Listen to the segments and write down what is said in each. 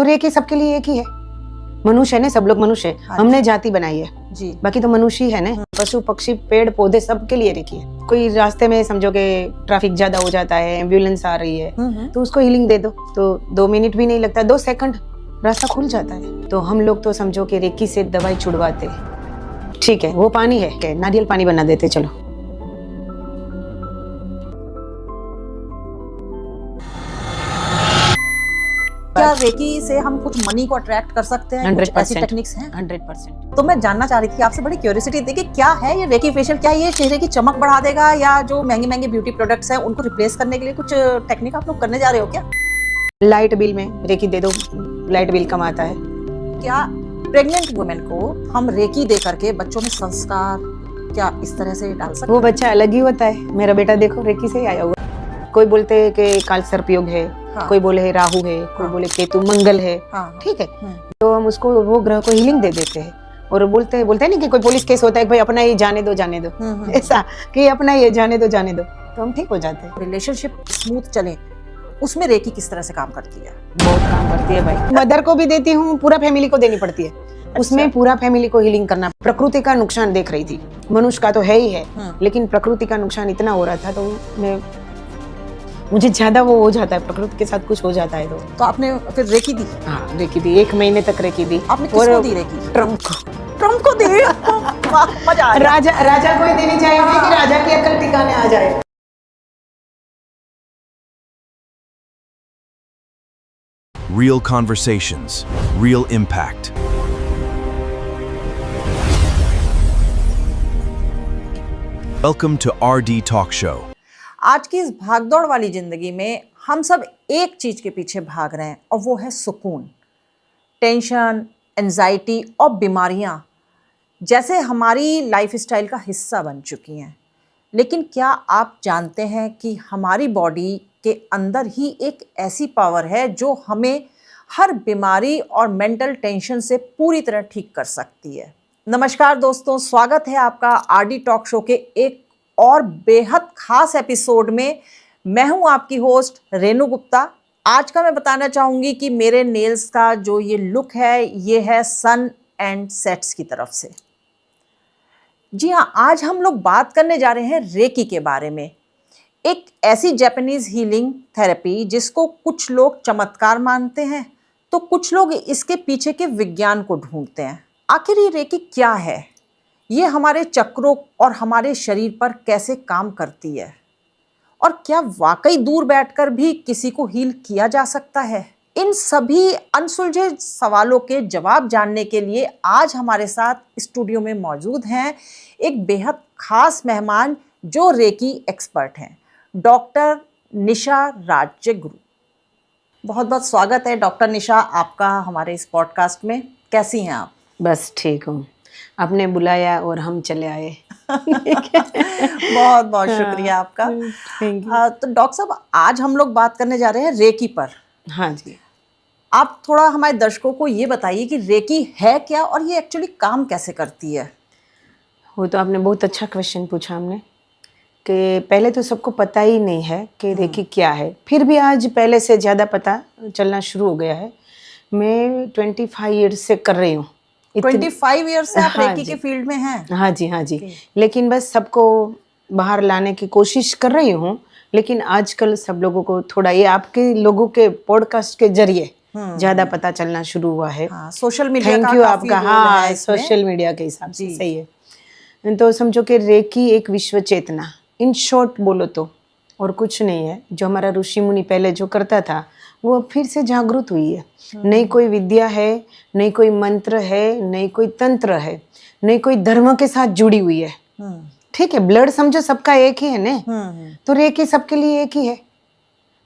तो रेकी सबके लिए एक ही है। मनुष्य है ना, सब लोग मनुष्य है। हाँ हमने जाति बनाई है जी। बाकी तो मनुष्य ही है ना। पशु पक्षी पेड़ पौधे सबके लिए रेकी है। कोई रास्ते में समझो कि ट्रैफिक ज्यादा हो जाता है, एम्बुलेंस आ रही है तो उसको हीलिंग दे दो तो 2 मिनट भी नहीं लगता, 2 सेकंड रास्ता खुल जाता है। तो हम लोग तो समझो कि रेकी से दवाई छुड़वाते, ठीक है वो पानी है, नारियल पानी बना देते। चलो क्या रेकी से हम कुछ मनी को अट्रैक्ट कर सकते हैं? कुछ ऐसी टेक्निक्स हैं? 100%। तो मैं जानना चाह रही थी आपसे, बड़ी क्यूरियोसिटी थी कि क्या है ये रेकी फेशियल, क्या ये चेहरे की चमक बढ़ा देगा या जो महंगे महंगे ब्यूटी प्रोडक्ट्स हैं उनको रिप्लेस करने के लिए कुछ टेक्निक आप लोग करने जा रहे हो क्या? लाइट बिल में रेकी दे दो, लाइट बिल कम आता है। क्या प्रेग्नेंट वुमेन को हम रेकी दे करके बच्चों में संस्कार क्या इस तरह से डाल सकते हैं? वो बच्चा अलग ही होता है। मेरा बेटा देखो रेकी से ही आया हुआ। कोई बोलते हैं कि काल सर्पयोग है, हाँ। कोई बोले है राहु है, कोई बोले केतु मंगल है, हाँ। ठीक है। तो हम उसको वो ग्रह को हीलिंग दे देते हैं और बोलते हैं नहीं कि कोई पुलिस केस होता है कि भाई अपना ये जाने दो ऐसा कि अपना ये जाने दो तो हम ठीक हो जाते हैं। रिलेशनशिप स्मूथ चले उसमें रेकी किस तरह से काम करती है? बहुत काम करती है भाई। मदर को भी देती हूँ, पूरा फैमिली को देनी पड़ती है। उसमें पूरा फैमिली को हीलिंग करना। प्रकृति का नुकसान देख रही थी, मनुष्य का तो है ही है, लेकिन प्रकृति का नुकसान इतना हो रहा था तो मुझे ज्यादा वो हो जाता है, प्रकृति के साथ कुछ हो जाता है तो आपने फिर रेकी दी? हाँ रेकी दी, 1 महीने तक रेकी दी। आपने किसको दी रेकी? ट्रम्प को दी। मजा आ गया। राजा को ही देनी चाहिए कि राजा की अकल ठिकाने आ जाए। Real conversations, real impact. Welcome to RD Talk Show. आज की इस भागदौड़ वाली जिंदगी में हम सब एक चीज के पीछे भाग रहे हैं और वो है सुकून। टेंशन, एंजाइटी और बीमारियां जैसे हमारी लाइफस्टाइल का हिस्सा बन चुकी हैं। लेकिन क्या आप जानते हैं कि हमारी बॉडी के अंदर ही एक ऐसी पावर है जो हमें हर बीमारी और मेंटल टेंशन से पूरी तरह ठीक कर सकती है। नमस्कार दोस्तों, स्वागत है आपका आरडी टॉक शो के एक और बेहद खास एपिसोड में। मैं हूं आपकी होस्ट रेनू गुप्ता। आज का मैं बताना चाहूंगी कि मेरे नेल्स का जो ये लुक है ये है सन एंड सेट्स की तरफ से। जी हाँ, आज हम लोग बात करने जा रहे हैं रेकी के बारे में। एक ऐसी जापानीज हीलिंग थेरेपी जिसको कुछ लोग चमत्कार मानते हैं तो कुछ लोग इसके पीछे के विज्ञान को ढूंढते हैं। आखिर ये रेकी क्या है, ये हमारे चक्रों और हमारे शरीर पर कैसे काम करती है और क्या वाकई दूर बैठकर भी किसी को हील किया जा सकता है? इन सभी अनसुलझे सवालों के जवाब जानने के लिए आज हमारे साथ स्टूडियो में मौजूद हैं एक बेहद खास मेहमान जो रेकी एक्सपर्ट हैं, डॉक्टर निशा राजगुरु। बहुत बहुत स्वागत है डॉक्टर निशा आपका हमारे इस पॉडकास्ट में। कैसी हैं आप? बस ठीक हूँ, आपने बुलाया और हम चले आए। बहुत बहुत शुक्रिया आपका। तो डॉक्टर साहब, आज हम लोग बात करने जा रहे हैं रेकी पर। हाँ जी। आप थोड़ा हमारे दर्शकों को ये बताइए कि रेकी है क्या और ये एक्चुअली काम कैसे करती है? वो तो आपने बहुत अच्छा क्वेश्चन पूछा हमने कि पहले तो सबको पता ही नहीं है कि रेकी क्या है, फिर भी आज पहले से ज़्यादा पता चलना शुरू हो गया है। मैं 25 ईयर्स से कर रही हूँ। 25 ईयर्स से आप हाँ रेकी के फील्ड में हैं? हाँ जी, हाँ जी। लेकिन बस सबको बाहर लाने की कोशिश कर रही हूँ, लेकिन आजकल सब लोगों को थोड़ा ये आपके लोगों के पॉडकास्ट के जरिए ज़्यादा पता चलना शुरू हुआ है। सोशल मीडिया थैंक यू आपका। हाँ, सोशल मीडिया के हिसाब से सही है। तो समझो कि रेकी एक विश्व चेतना, इन शॉर्ट बोलो तो, और कुछ नहीं है। जो हमारा ऋषि मुनि पहले जो करता था वो अब फिर से जागृत हुई है। नहीं कोई विद्या है, नहीं कोई मंत्र है, नहीं कोई तंत्र है, नहीं कोई धर्म के साथ जुड़ी हुई है। ठीक है, ब्लड समझो सबका एक ही है ना, तो रेकी सबके लिए एक ही है।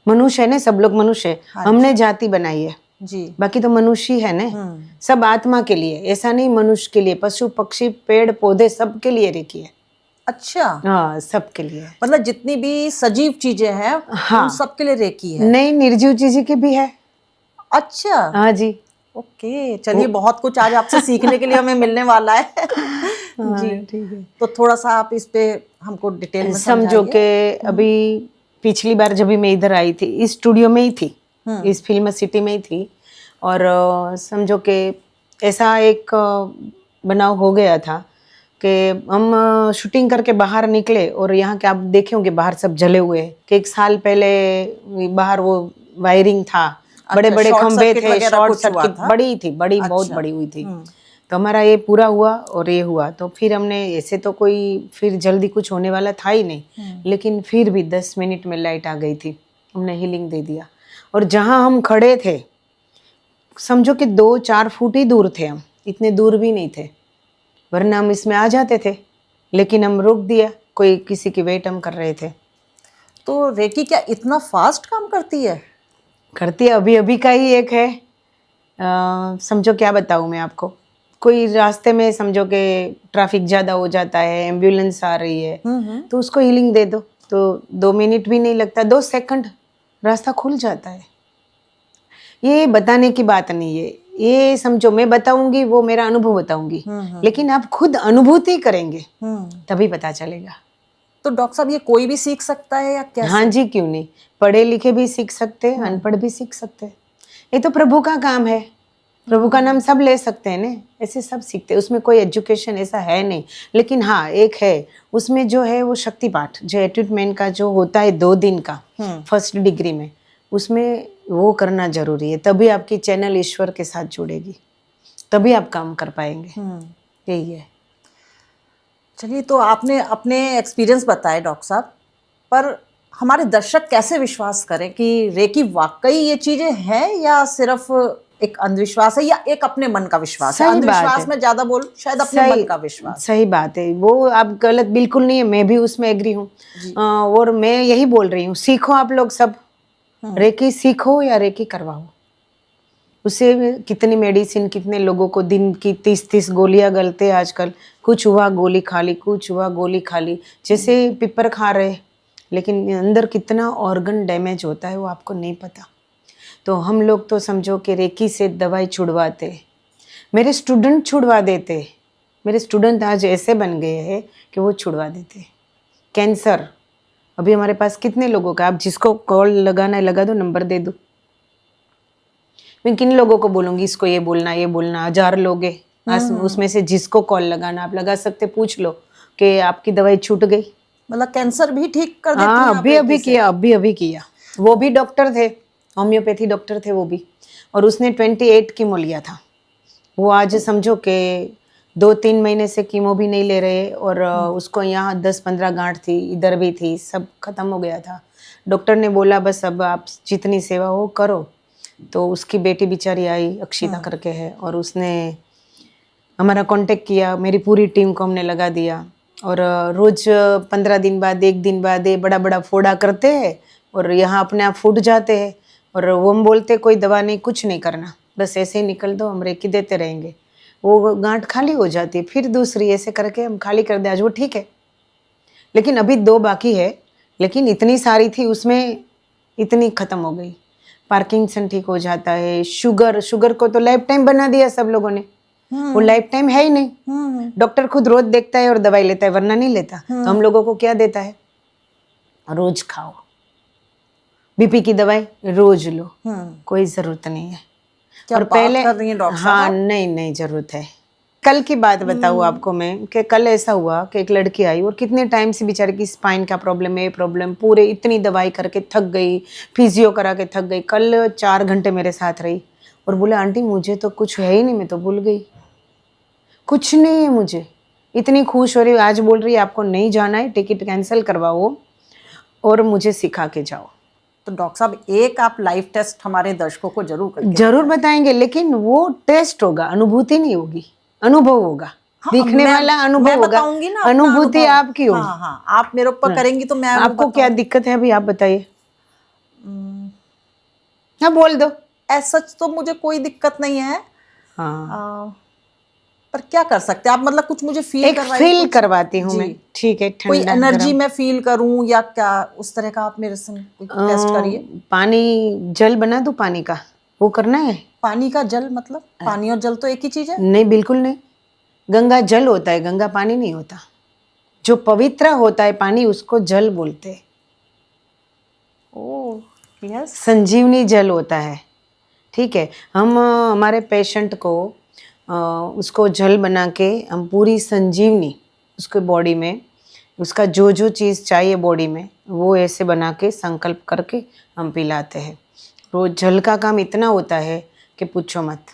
मनुष्य है ना, सब लोग मनुष्य है। हमने जाति बनाई है जी, बाकी तो मनुष्य है ना। सब आत्मा के लिए, ऐसा नहीं मनुष्य के लिए, पशु पक्षी पेड़ पौधे सबके लिए रेकी है। अच्छा, हाँ सबके लिए, मतलब जितनी भी सजीव चीजें हैं उन सबके लिए रेकी है? नहीं, निर्जीव चीजें की भी है। अच्छा, हाँ जी। ओके, चलिए बहुत कुछ आज आपसे सीखने के लिए हमें मिलने वाला है। जी ठीक है। तो थोड़ा सा आप इस पे हमको डिटेल में समझो कि अभी पिछली बार जब भी मैं इधर आई थी, इस स्टूडियो में ही थी, इस फिल्म सिटी में ही थी, और समझो कि ऐसा एक बनाव हो गया था कि हम शूटिंग करके बाहर निकले और यहाँ के आप देखे होंगे बाहर सब जले हुए हैं कि 1 साल पहले बाहर वो वायरिंग था, बड़े बड़े शॉर्ट खंभे सर्किट थे, वगैरह शॉर्ट कुछ हुआ सर्किट था? बड़ी थी, बड़ी बहुत अच्छा। बड़ी हुई थी। तो हमारा ये पूरा हुआ और ये हुआ, तो फिर हमने ऐसे तो कोई फिर जल्दी कुछ होने वाला था ही नहीं, लेकिन फिर भी 10 मिनट में लाइट आ गई थी, हमने हीलिंग दे दिया। और जहाँ हम खड़े थे समझो कि 2-4 फुट ही दूर थे हम, इतने दूर भी नहीं थे, वरना हम इसमें आ जाते थे, लेकिन हम रोक दिया, कोई किसी की वेट हम कर रहे थे। तो रेकी क्या इतना फास्ट काम करती है? करती अभी अभी का ही एक है, समझो क्या बताऊँ मैं आपको, कोई रास्ते में समझो कि ट्रैफिक ज़्यादा हो जाता है, एम्बुलेंस आ रही है, तो उसको हीलिंग दे दो, तो 2 मिनट भी नहीं लगता, 2 सेकंड रास्ता खुल जाता है। ये बताने की बात नहीं है, ये समझो मैं बताऊंगी, वो मेरा अनुभव बताऊंगी, लेकिन आप खुद अनुभूति करेंगे तभी पता चलेगा। तो डॉक्टर साहब ये कोई भी सीख सकता है या कैसे? हाँ जी, क्यों नहीं, पढ़े लिखे भी सीख सकते हैं, अनपढ़ भी सीख सकते हैं, ये तो प्रभु का काम है, प्रभु का नाम सब ले सकते हैं ना, ऐसे सब सीखते हैं, उसमें कोई एजुकेशन ऐसा है नहीं। लेकिन हाँ एक है, उसमें जो है वो शक्ति पाठ जो एट्यूटमेंट का जो होता है 2 दिन का फर्स्ट डिग्री में, उसमें वो करना जरूरी है, तभी आपकी चैनल ईश्वर के साथ जुड़ेगी, तभी आप काम कर पाएंगे, यही है। चलिए, तो आपने अपने एक्सपीरियंस बताए डॉक्टर साहब, पर हमारे दर्शक कैसे विश्वास करें कि रेकी वाकई ये चीजें हैं या सिर्फ एक अंधविश्वास है या एक अपने मन का विश्वास है? सही बात अंधविश्वास है। में ज्यादा बोल, शायद अपने मन का विश्वास। सही बात है, वो आप गलत बिल्कुल नहीं है, मैं भी उसमें एग्री हूँ, और मैं यही बोल रही हूँ, सीखो आप लोग सब, रेकी सीखो या रेकी करवाओ, उससे कितनी मेडिसिन, कितने लोगों को दिन की 30-30 गोलियां गलते आजकल, कुछ हुआ गोली खा ली, कुछ हुआ गोली खा ली, जैसे पिपर खा रहे, लेकिन अंदर कितना ऑर्गन डैमेज होता है वो आपको नहीं पता। तो हम लोग तो समझो कि रेकी से दवाई छुड़वाते, मेरे स्टूडेंट छुड़वा देते, मेरे स्टूडेंट आज ऐसे बन गए हैं कि वो छुड़वा देते। कैंसर अभी हमारे पास कितने लोगों का, आप जिसको कॉल लगाना है लगा दो, नंबर दे दो, मैं किन लोगों को बोलूँगी इसको ये बोलना 1000 लोग हैं, आज उसमें से जिसको कॉल लगाना आप लगा सकते, पूछ लो कि आपकी दवाई छूट गई। मतलब कैंसर भी ठीक कर देती हैं हाँ, आप अभी रेकी अभी से? किया, अभी किया, वो भी डॉक्टर थे, होम्योपैथी डॉक्टर थे वो भी, और उसने 28 कीमो लिया था, वो आज समझो कि 2-3 महीने से कीमो भी नहीं ले रहे, और उसको यहाँ 10-15 गांठ थी, इधर भी थी, सब खत्म हो गया था। डॉक्टर ने बोला बस अब आप जितनी सेवा हो करो, तो उसकी बेटी बेचारी आई, अक्षिता करके है, और उसने हमारा कांटेक्ट किया, मेरी पूरी टीम को हमने लगा दिया, और रोज 15 दिन बाद 1 दिन बाद ये बड़ा बड़ा फोड़ा करते हैं और यहाँ अपने आप फूट जाते हैं, और वो हम बोलते कोई दवा नहीं, कुछ नहीं करना, बस ऐसे ही निकल दो, हम रेकी देते रहेंगे, वो गांठ खाली हो जाती है, फिर दूसरी ऐसे करके हम खाली कर दे, आज वो ठीक है, लेकिन अभी 2 बाकी है, लेकिन इतनी सारी थी उसमें इतनी खत्म हो गई। पार्किंसन ठीक हो जाता है, शुगर को तो लाइफ टाइम बना दिया सब लोगों ने, वो लाइफ टाइम है ही नहीं, डॉक्टर खुद रोज देखता है और दवाई लेता है, वरना नहीं लेता, तो हम लोगों को क्या देता है, रोज खाओ, बीपी की दवाई रोज लो, कोई जरूरत नहीं है। क्या और बात पहले कर रही हैं डॉक्टर साहब हाँ आप? नहीं जरूरत है। कल की बात बताऊँ आपको मैं कि कल ऐसा हुआ कि एक लड़की आई और कितने टाइम से बेचारी की स्पाइन का प्रॉब्लम है, प्रॉब्लम पूरे इतनी दवाई करके थक गई, फिजियो करा के थक गई, कल 4 घंटे मेरे साथ रही और बोले आंटी मुझे तो कुछ है ही नहीं, मैं तो भूल गई, कुछ नहीं है मुझे, इतनी खुश हो रही, आज बोल रही है आपको नहीं जाना है, टिकट कैंसिल करवाओ और मुझे सिखा के जाओ। तो डॉक्टर साहब एक आप लाइव टेस्ट हमारे दर्शकों को जरूर करके जरूर बताएंगे, लेकिन वो टेस्ट होगा, अनुभूति नहीं होगी, अनुभव होगा, हाँ, दिखने वाला मैं अनुभव होगा, बताऊंगी ना अपना अनुभूति अनुभव। आपकी होगी। हाँ हाँ, आप मेरे ऊपर करेंगी तो मैं आपको क्या दिक्कत है अभी आप बताइए, हाँ बोल दो। सच तो मुझे कोई दिक्कत नहीं है, हाँ पर क्या कर सकते हैं आप, मतलब कुछ मुझे फील एक फील करवाती हूँ जी। मैं, ठीक है, कोई ठंडा एनर्जी गरम। मैं फील करूं या क्या, उस तरह का आप मेरे से टेस्ट करिए। पानी जल बना दूं, पानी का वो करना है? पानी का जल मतलब पानी और जल तो एक ही चीज है? नहीं बिल्कुल नहीं, गंगा जल होता है, गंगा पानी नहीं होता, जो पवित्र होता है पानी उसको जल बोलते हैं। ओह यस, संजीवनी जल होता है, ठीक है। हम हमारे पेशेंट को उसको जल बना के हम पूरी संजीवनी उसके बॉडी में, उसका जो जो चीज़ चाहिए बॉडी में वो ऐसे बना के संकल्प करके हम पिलाते हैं। रोज जल का काम इतना होता है कि पूछो मत।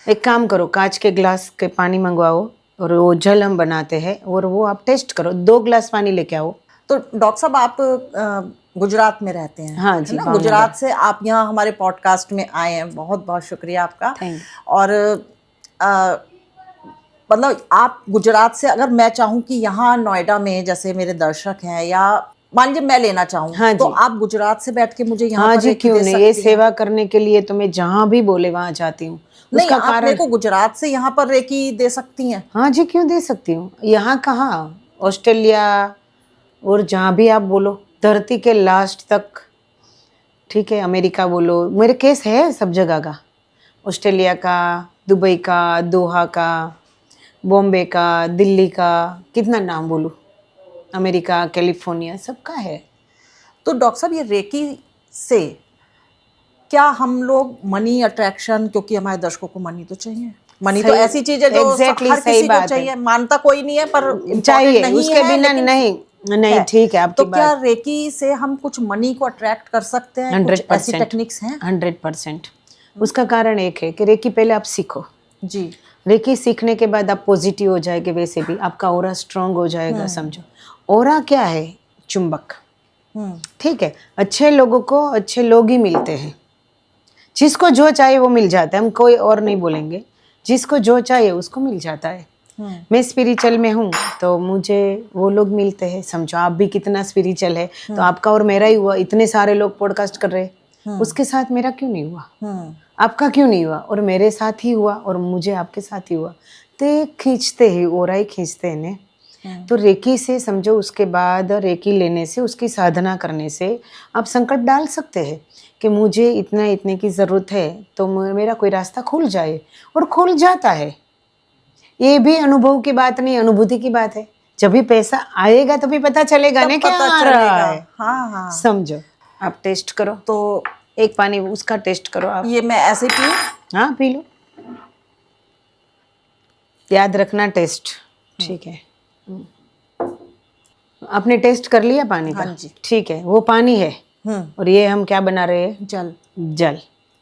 एक काम करो, कांच के ग्लास के पानी मंगवाओ और वो जल हम बनाते हैं और वो आप टेस्ट करो। 2 ग्लास पानी लेके आओ। तो डॉक्टर साहब आप गुजरात में रहते हैं, हाँ जी, है ना? भावनगर। गुजरात से आप यहाँ हमारे पॉडकास्ट में आए हैं, बहुत बहुत शुक्रिया आपका। Thank you. और मतलब आप गुजरात से, अगर मैं चाहूँ कि यहाँ नोएडा में जैसे मेरे दर्शक हैं, या मान लीजिए मैं लेना चाहूँ, हाँ तो जी। आप गुजरात से बैठ के मुझे यहाँ हाँ पर जी, रेकी क्यों दे नहीं। ये सकती हैं? सेवा करने के लिए तो मैं जहाँ भी बोले वहाँ जाती हूँ। नहीं, उसका आप मेरे कारण, को गुजरात से यहाँ पर रेकी दे सकती हैं? हाँ जी, क्यों दे सकती हूँ। यहाँ कहाँ, ऑस्ट्रेलिया और जहाँ भी आप बोलो, धरती के लास्ट तक, ठीक है। अमेरिका बोलो, मेरे केस है सब जगह का। ऑस्ट्रेलिया का, दुबई का, दोहा का, बॉम्बे का, दिल्ली का, कितना नाम बोलूँ, अमेरिका, कैलिफोर्निया, सबका है। तो डॉक्टर साहब ये रेकी से क्या हम लोग मनी अट्रैक्शन, क्योंकि हमारे दर्शकों को मनी तो चाहिए, मनी तो सही- ऐसी चीज है जो exactly हर सही किसी को बात है। चाहिए, मानता कोई नहीं है पर important चाहिए, नहीं उसके है, बिना लेकिन नहीं है। ठीक है आपकी तो क्या बात। रेकी से हम कुछ मनी को अट्रैक्ट कर सकते हैं? कुछ ऐसी 100%, टेक्निक्स हैं? 100%। उसका कारण एक है कि रेकी पहले आप सीखो। जी। रेकी सीखने के बाद आप पॉजिटिव हो जाएंगे, वैसे भी आपका ऑरा स्ट्रांग हो जाएगा। समझो, ऑरा क्या है? चुंबक, ठीक है। अच्छे लोगों को अच्छे लोग ही मिलते हैं। जिसको जो चाहिए वो मिल जाता है, हम कोई और नहीं बोलेंगे। जिसको जो चाहिए उसको मिल जाता है। मैं स्पिरिचुअल में हूँ तो मुझे वो लोग मिलते हैं। समझो, आप भी कितना स्पिरिचुअल है तो आपका और मेरा ही हुआ। इतने सारे लोग पॉडकास्ट कर रहे हैं, उसके साथ मेरा क्यों नहीं हुआ? आपका क्यों नहीं हुआ? और मेरे साथ ही हुआ और मुझे आपके साथ ही हुआ। तो ये खींचते ही, ओरा ही खींचते हैं ने। तो रेकी से समझो, उसके बाद रेकी लेने से, उसकी साधना करने से आप संकल्प डाल सकते हैं कि मुझे इतना इतने की ज़रूरत है, तो मेरा कोई रास्ता खुल जाए, और खुल जाता है। ये भी अनुभव की बात नहीं, अनुभूति की बात है। जब भी पैसा आएगा तभी पता चलेगा ना क्या आ रहा है। हाँ हाँ। समझो, आप टेस्ट करो। तो एक पानी उसका टेस्ट करो आप। ये मैं ऐसे पीऊं? हाँ, पी लो। याद रखना टेस्ट, ठीक है। आपने टेस्ट कर लिया पानी का? हाँ जी। ठीक है, वो पानी है। और ये हम क्या बना रहे हैं? जल। जल,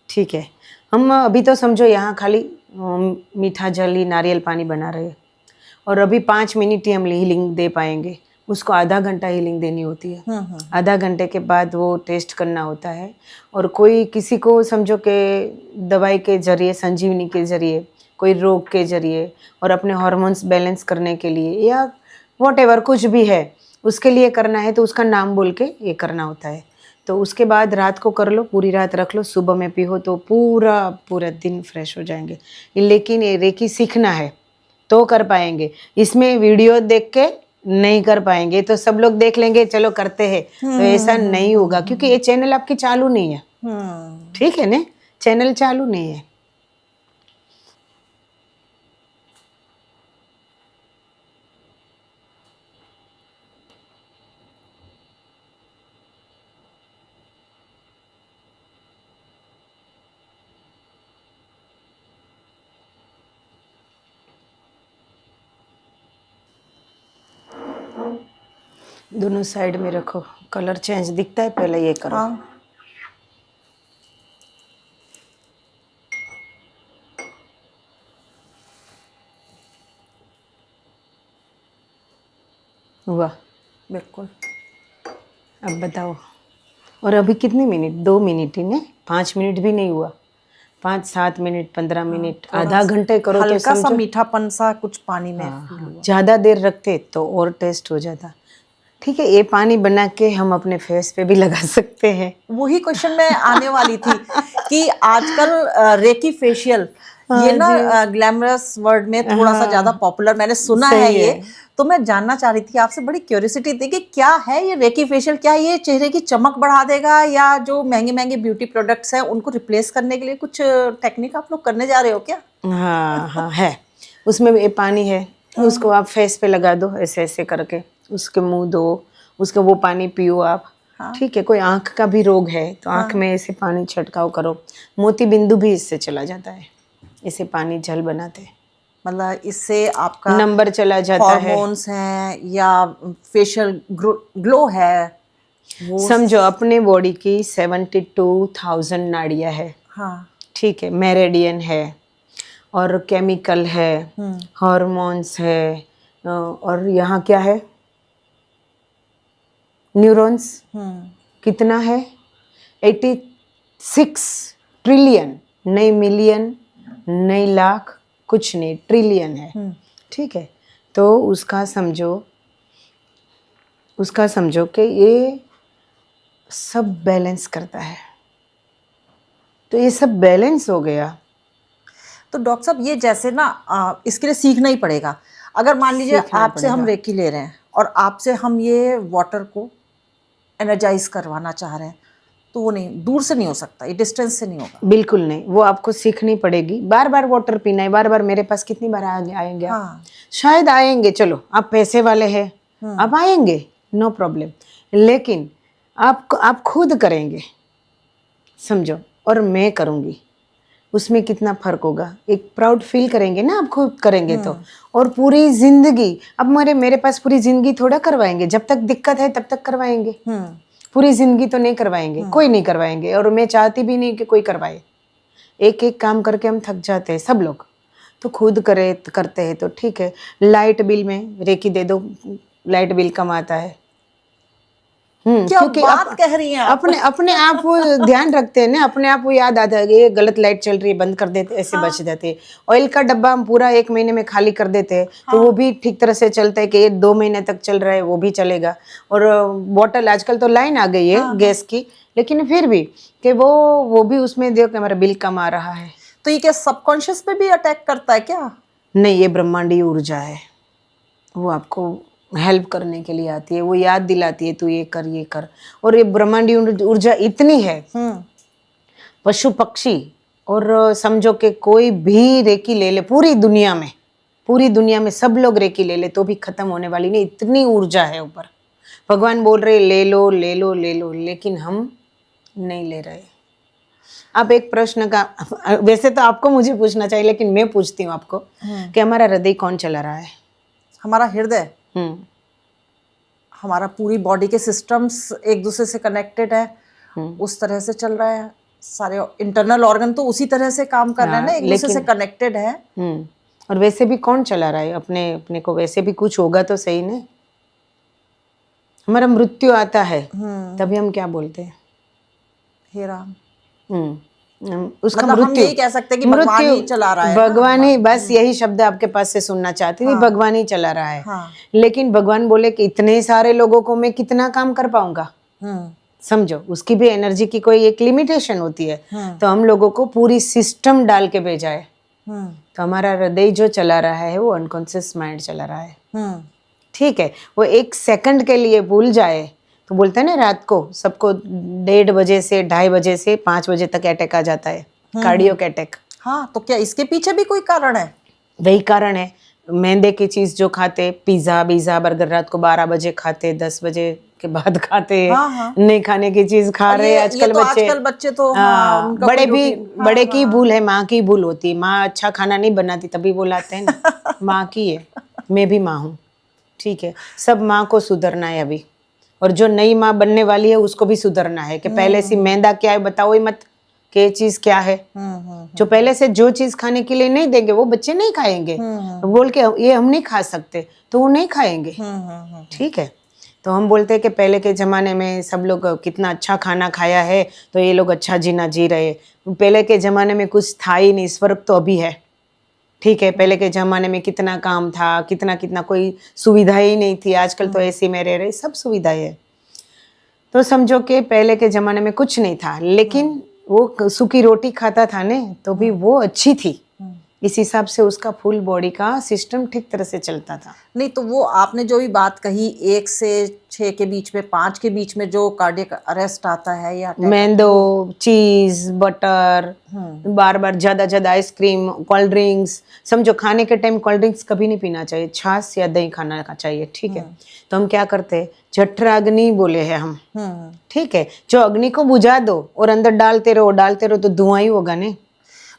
ठीक है। हम अभी तो समझो यहाँ खाली मीठा जल ही, नारियल पानी बना रहे हैं। और अभी 5 मिनट ही हम हीलिंग दे पाएंगे। उसको आधा घंटा हीलिंग देनी होती है। आधा घंटे के बाद वो टेस्ट करना होता है। और कोई किसी को समझो कि दवाई के जरिए, संजीवनी के जरिए, कोई रोग के जरिए, और अपने हार्मोन्स बैलेंस करने के लिए, या व्हाटएवर कुछ भी है उसके लिए करना है, तो उसका नाम बोल के ये करना होता है। तो उसके बाद रात को कर लो, पूरी रात रख लो, सुबह में पियो तो पूरा पूरा दिन फ्रेश हो जाएंगे। लेकिन ये रेकी सीखना है तो कर पाएंगे। इसमें वीडियो देख के नहीं कर पाएंगे। तो सब लोग देख लेंगे, चलो करते हैं, तो ऐसा नहीं होगा, क्योंकि ये चैनल आपकी चालू नहीं है। ठीक है ना, चैनल चालू नहीं है। दोनों साइड में रखो, कलर चेंज दिखता है, पहले ये करो। हाँ। हुआ? बिल्कुल। अब बताओ। और अभी कितने मिनट? 2 मिनट ही ने, 5 मिनट भी नहीं हुआ। 5, 7 मिनट, 15 मिनट, आधा घंटे करो तो हल्का सा समझो। मीठापन सा कुछ पानी में। ज़्यादा देर रखते तो और टेस्ट हो जाता। ठीक है, ये पानी बना के हम अपने फेस पे भी लगा सकते हैं। वही क्वेश्चन में आने वाली थी कि आजकल रेकी फेशियल, ये ना ग्लैमरस वर्ड में थोड़ा सा ज्यादा पॉपुलर मैंने सुना है ये। तो मैं जानना चाह रही थी आपसे, बड़ी क्यूरियोसिटी थी कि क्या है ये रेकी फेशियल? क्या ये चेहरे की चमक बढ़ा देगा, या जो महंगे महंगे ब्यूटी प्रोडक्ट्स हैं उनको रिप्लेस करने के लिए कुछ टेक्निक आप लोग करने जा रहे हो क्या? हाँ हाँ, है। उसमें ये पानी है, उसको आप फेस पे लगा दो ऐसे ऐसे करके, उसके मुंह दो, उसका वो पानी पियो आप। हाँ। ठीक है, कोई आंख का भी रोग है तो आंख में ऐसे पानी छिड़काव करो, मोती बिंदु भी इससे चला जाता है, इसे पानी जल बनाते हैं, मतलब इससे आपका नंबर चला जाता है। हॉर्मोन्स हैं या फेशियल ग्लो है वो। समझो अपने बॉडी की 72,000 नाड़ियाँ है, हाँ। ठीक है, मेरेडियन है और केमिकल है, हॉर्मोन्स है, और यहाँ क्या है, न्यूरॉन्स कितना है, 86 ट्रिलियन, नहीं मिलियन नहीं लाख, कुछ नहीं, ट्रिलियन है, ठीक है। तो उसका समझो कि ये सब बैलेंस करता है, तो ये सब बैलेंस हो गया। तो डॉक्टर साहब ये जैसे ना इसके लिए सीखना ही पड़ेगा। अगर मान लीजिए सीखना आपसे हम पड़ेगा। रेकी ले रहे हैं और आपसे हम ये वाटर को एनर्जाइज करवाना चाह रहे हैं, तो वो नहीं, दूर से नहीं हो सकता, ये डिस्टेंस से नहीं होगा। बिल्कुल नहीं, वो आपको सीखनी पड़ेगी, बार बार वाटर पीना है, बार बार मेरे पास कितनी बार आएंगे आप? हाँ। शायद आएंगे, चलो आप पैसे वाले हैं, आप आएंगे, नो प्रॉब्लम, लेकिन आप खुद करेंगे, समझो, और मैं करूँगी, उसमें कितना फर्क होगा, एक प्राउड फील करेंगे ना आप खुद करेंगे तो। और पूरी जिंदगी, अब मेरे पास पूरी जिंदगी थोड़ा करवाएंगे, जब तक दिक्कत है तब तक करवाएंगे, पूरी जिंदगी तो नहीं करवाएंगे, कोई नहीं करवाएंगे, और मैं चाहती भी नहीं कि कोई करवाए, एक एक काम करके हम थक जाते हैं सब लोग, तो खुद करते हैं तो ठीक है। लाइट बिल में रेकी दे दो, लाइट बिल कम आता है। क्या क्योंकि बात कह रही हैं आप? अपने आप वो ध्यान रखते हैं ना, अपने आप वो याद आता है कि ये गलत लाइट चल रही है, बंद कर देते, ऐसे बच जाते हैं। ऑयल का डब्बा हम पूरा 1 महीने में खाली कर देते हैं, तो वो भी ठीक तरह से चलता है कि ये 2 महीने तक चल रहा है, वो भी चलेगा। और बॉटल, आजकल तो लाइन आ गई है गैस की, लेकिन फिर भी कि वो भी उसमें देखो कि हमारा बिल कम आ रहा है। तो ये क्या सबकॉन्शियस पे भी अटैक करता है क्या? नहीं, ये ब्रह्मांडीय ऊर्जा है, वो आपको हेल्प करने के लिए आती है, वो याद दिलाती है तू ये कर। और ये ब्रह्मांडीय ऊर्जा इतनी है, पशु पक्षी और समझो कि कोई भी रेकी ले ले, पूरी दुनिया में सब लोग रेकी ले ले तो भी खत्म होने वाली नहीं, इतनी ऊर्जा है ऊपर। भगवान बोल रहे ले लो, लेकिन हम नहीं ले रहे। आप एक प्रश्न का, वैसे तो आपको मुझे पूछना चाहिए, लेकिन मैं पूछती हूँ आपको कि हमारा हृदय कौन चला रहा है? हमारा हृदय, हमारा पूरी बॉडी के सिस्टम्स एक दूसरे से कनेक्टेड है, उस तरह से चल रहा है, सारे इंटरनल ऑर्गन तो उसी तरह से काम कर रहे हैं ना, एक दूसरे से कनेक्टेड है। और वैसे भी कौन चला रहा है अपने को? वैसे भी कुछ होगा तो सही नहीं। हमारा मृत्यु आता है तभी हम क्या बोलते हैं? हे राम। उसका मतलब हम मृत्यु, यही कह सकते हैं कि भगवान ही चला रहा है, भगवान ही, बस यही शब्द आपके पास से सुनना चाहती थी, भगवान ही चला रहा है। लेकिन भगवान बोले कि इतने सारे लोगों को मैं कितना काम कर पाऊंगा? समझो, उसकी भी एनर्जी की कोई एक लिमिटेशन होती है। तो हम लोगों को पूरी सिस्टम डाल के भेजा है। तो हमारा हृदय जो चला रहा है वो अनकॉन्शियस माइंड चला रहा है, ठीक है। वो 1 सेकंड के लिए भूल जाए तो बोलते हैं ना, रात को सबको 1:30 बजे से 2:30 बजे से 5 बजे तक अटैक आ जाता है, कार्डियक अटैक। हाँ, तो क्या इसके पीछे भी कोई कारण है? वही कारण है, मैदे की चीज जो खाते, पिज्जा बर्गर रात को 12 बजे खाते, 10 बजे के बाद खाते, नहीं खाने की चीज खा रहे आजकल बच्चे। आजकल बच्चे तो बड़े की भूल है, माँ की भूल होती है। माँ अच्छा खाना नहीं बनाती तभी बुलाते हैं ना, माँ की है। मैं भी माँ हूँ, ठीक है। सब माँ को सुधरना है अभी, और जो नई माँ बनने वाली है उसको भी सुधरना है कि पहले से मैदा क्या है बताओ ही मत कि ये चीज क्या है। जो पहले से जो चीज खाने के लिए नहीं देंगे वो बच्चे नहीं खाएंगे, बोल के ये हम नहीं खा सकते तो वो नहीं खाएंगे, ठीक है। तो हम बोलते हैं कि पहले के ज़माने में सब लोग कितना अच्छा खाना खाया है तो ये लोग अच्छा जीना जी रहे। पहले के ज़माने में कुछ था ही नहीं, इस फर्क तो अभी है, ठीक है। पहले के ज़माने में कितना काम था, कितना कोई सुविधा ही नहीं थी। आजकल तो ऐसी में रह रहे, सब सुविधाएं है। तो समझो कि पहले के ज़माने में कुछ नहीं था, लेकिन वो सूखी रोटी खाता था ने तो भी वो अच्छी थी, इस हिसाब से उसका फुल बॉडी का सिस्टम ठीक तरह से चलता था। नहीं तो वो आपने जो भी बात कही 1 से 6 के बीच में, 5 के बीच में जो कार्डियक अरेस्ट आता है या attack मैंदो, चीज, बटर, बार बार ज्यादा आइसक्रीम, कोल्ड ड्रिंक्स, समझो खाने के टाइम कोल्ड ड्रिंक्स कभी नहीं पीना चाहिए, छाछ या दही खाना चाहिए, ठीक है। तो हम क्या करते हैं, जठराग्नि बोले हैं हम, ठीक है, जो अग्नि को बुझा दो और अंदर डालते रहो तो धुआं ही होगा नहीं।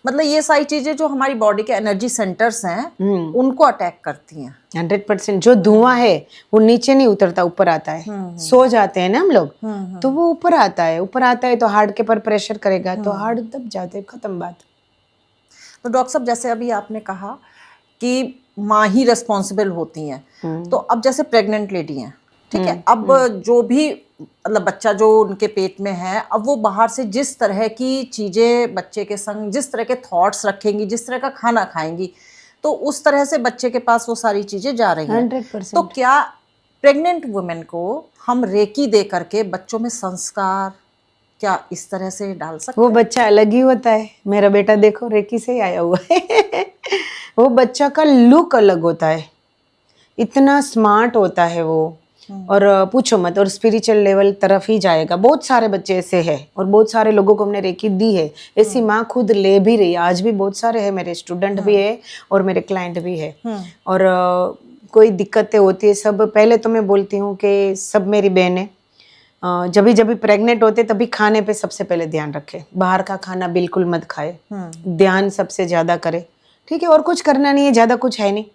मतलब ये सारी चीजें जो हमारी बॉडी के एनर्जी सेंटर्स हैं उनको अटैक करती हैं। 100%। जो धुआं है वो नीचे नहीं उतरता, ऊपर आता है। सो जाते हैं ना हम लोग, तो वो ऊपर आता है तो हार्ट के पर प्रेशर करेगा तो हार्ट दब जाते हैं, खत्म बात। तो डॉक्टर साहब जैसे अभी आपने कहा कि माँ ही रिस्पॉन्सिबल होती हैं, तो अब जैसे प्रेग्नेंट लेडी हैं, ठीक है, अब जो भी मतलब बच्चा जो उनके पेट में है, अब वो बाहर से जिस तरह की चीज़ें बच्चे के संग, जिस तरह के थॉट्स रखेंगी, जिस तरह का खाना खाएंगी, तो उस तरह से बच्चे के पास वो सारी चीज़ें जा रही हैं। 100%। तो क्या प्रेग्नेंट वुमेन को हम रेकी दे करके बच्चों में संस्कार क्या इस तरह से डाल सकते वो हैं? बच्चा अलग ही होता है। मेरा बेटा देखो रेकी से ही आया हुआ है वो बच्चा का लुक अलग होता है, इतना स्मार्ट होता है वो, और पूछो मत, और स्पिरिचुअल लेवल तरफ ही जाएगा। बहुत सारे बच्चे ऐसे हैं और बहुत सारे लोगों को हमने रेकी दी है, ऐसी माँ खुद ले भी रही है। आज भी बहुत सारे हैं, मेरे स्टूडेंट भी है और मेरे क्लाइंट भी है। और कोई दिक्कतें होती है, सब पहले तो मैं बोलती हूँ कि सब मेरी बहनें जब भी प्रेग्नेंट होते तभी खाने पे सबसे पहले ध्यान रखे, बाहर का खाना बिल्कुल मत खाए, ध्यान सबसे ज़्यादा करे, ठीक है। और कुछ करना नहीं है, ज़्यादा कुछ है नहीं,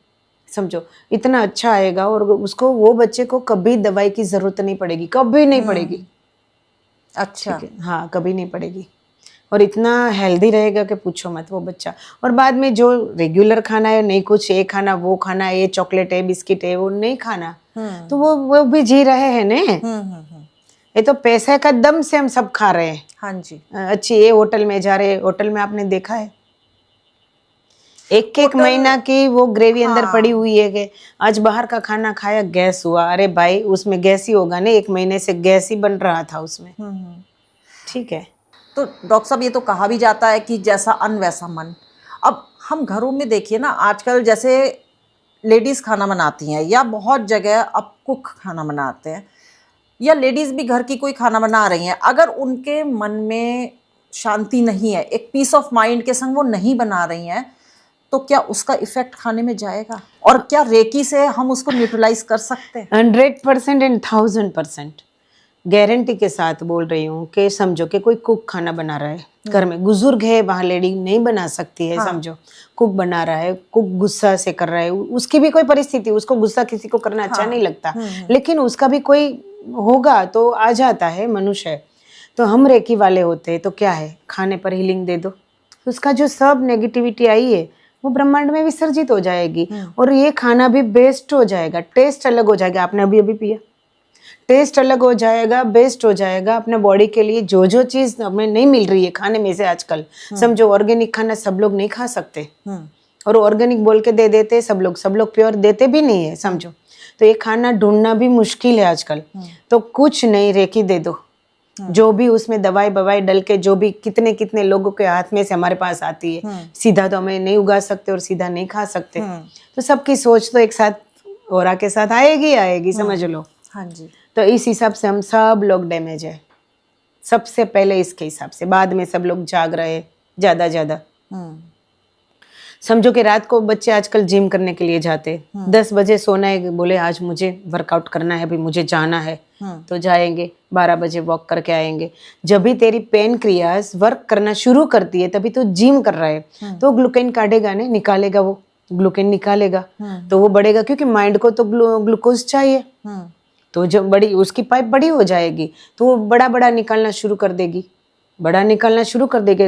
समझो इतना अच्छा आएगा और उसको, वो बच्चे को कभी दवाई की ज़रूरत नहीं पड़ेगी, कभी नहीं पड़ेगी। अच्छा, हाँ, कभी नहीं पड़ेगी, और इतना हेल्दी रहेगा कि पूछो मत वो बच्चा। और बाद में जो रेगुलर खाना है, नहीं कुछ ये खाना वो खाना, ये चॉकलेट है, बिस्किट है, वो नहीं खाना, तो वो भी जी रहे हैं ना। ये तो पैसे का दम से हम सब खा रहे हैं। हाँ जी। अच्छी ये होटल में जा रहे हैं, होटल में आपने देखा है एक महीना की वो ग्रेवी अंदर पड़ी हुई है कि आज बाहर का खाना खाया गैस हुआ। अरे भाई, उसमें गैस ही होगा ना, 1 महीने से गैस ही बन रहा था उसमें, ठीक है। तो डॉक्टर साहब ये तो कहा भी जाता है कि जैसा अन्न वैसा मन। अब हम घरों में देखिए ना, आजकल जैसे लेडीज़ खाना बनाती हैं या बहुत जगह अब कुक खाना बनाते हैं, या लेडीज़ भी घर की कोई खाना बना रही हैं, अगर उनके मन में शांति नहीं है, एक पीस ऑफ माइंड के संग वो नहीं बना रही हैं, तो क्या उसका इफेक्ट खाने में जाएगा? और क्या रेकी से हम उसको न्यूट्रलाइज कर सकते हैं? 100% एंड 1000% गारंटी के साथ बोल रही हूँ कि समझो कि कोई कुक खाना बना रहा है घर में, बुजुर्ग है, वहाँ लेडी नहीं बना सकती है, समझो कुक बना रहा है, कुक गुस्सा से कर रहा है, उसकी भी कोई परिस्थिति, उसको गुस्सा किसी को करना अच्छा नहीं लगता, लेकिन उसका भी कोई होगा तो आ जाता है, मनुष्य है। तो हम रेकी वाले होते हैं तो क्या है, खाने पर हीलिंग दे दो, उसका जो सब नेगेटिविटी आई है वो ब्रह्मांड में विसर्जित हो जाएगी, और ये खाना भी बेस्ट हो जाएगा, टेस्ट अलग हो जाएगा। आपने अभी पिया, टेस्ट अलग हो जाएगा, बेस्ट हो जाएगा अपने बॉडी के लिए। जो चीज़ हमें नहीं मिल रही है खाने में से आजकल, समझो ऑर्गेनिक खाना सब लोग नहीं खा सकते, और ऑर्गेनिक बोल के दे देते सब लोग प्योर देते भी नहीं है, समझो। तो ये खाना ढूंढना भी मुश्किल है आजकल। तो कुछ नहीं, रेकी दे दो, जो भी उसमें दवाई बवाई डल के, जो भी कितने लोगों के हाथ में से हमारे पास आती है, सीधा तो हमें नहीं उगा सकते और सीधा नहीं खा सकते, तो सबकी सोच तो एक साथ और के साथ आएगी, समझ लो। हाँ जी। तो इस हिसाब से हम सब लोग डैमेज है, सबसे पहले इसके हिसाब से, बाद में सब लोग जाग रहे ज्यादा। समझो कि रात को बच्चे आजकल जिम करने के लिए जाते, 10 बजे सोना है, बोले आज मुझे वर्कआउट करना है, अभी मुझे जाना है, तो जाएंगे, 12 बजे वॉक करके आएंगे। जब भी तेरी पेनक्रियाज वर्क करना शुरू करती है तभी तो जिम कर रहा है, तो ग्लूकेन काटेगा ना, निकालेगा, वो ग्लूकेन निकालेगा, तो वो बढ़ेगा, क्योंकि माइंड को तो ग्लूकोज चाहिए। तो जब बड़ी उसकी पाइप बड़ी हो जाएगी तो वो बड़ा निकालना शुरू कर देगी,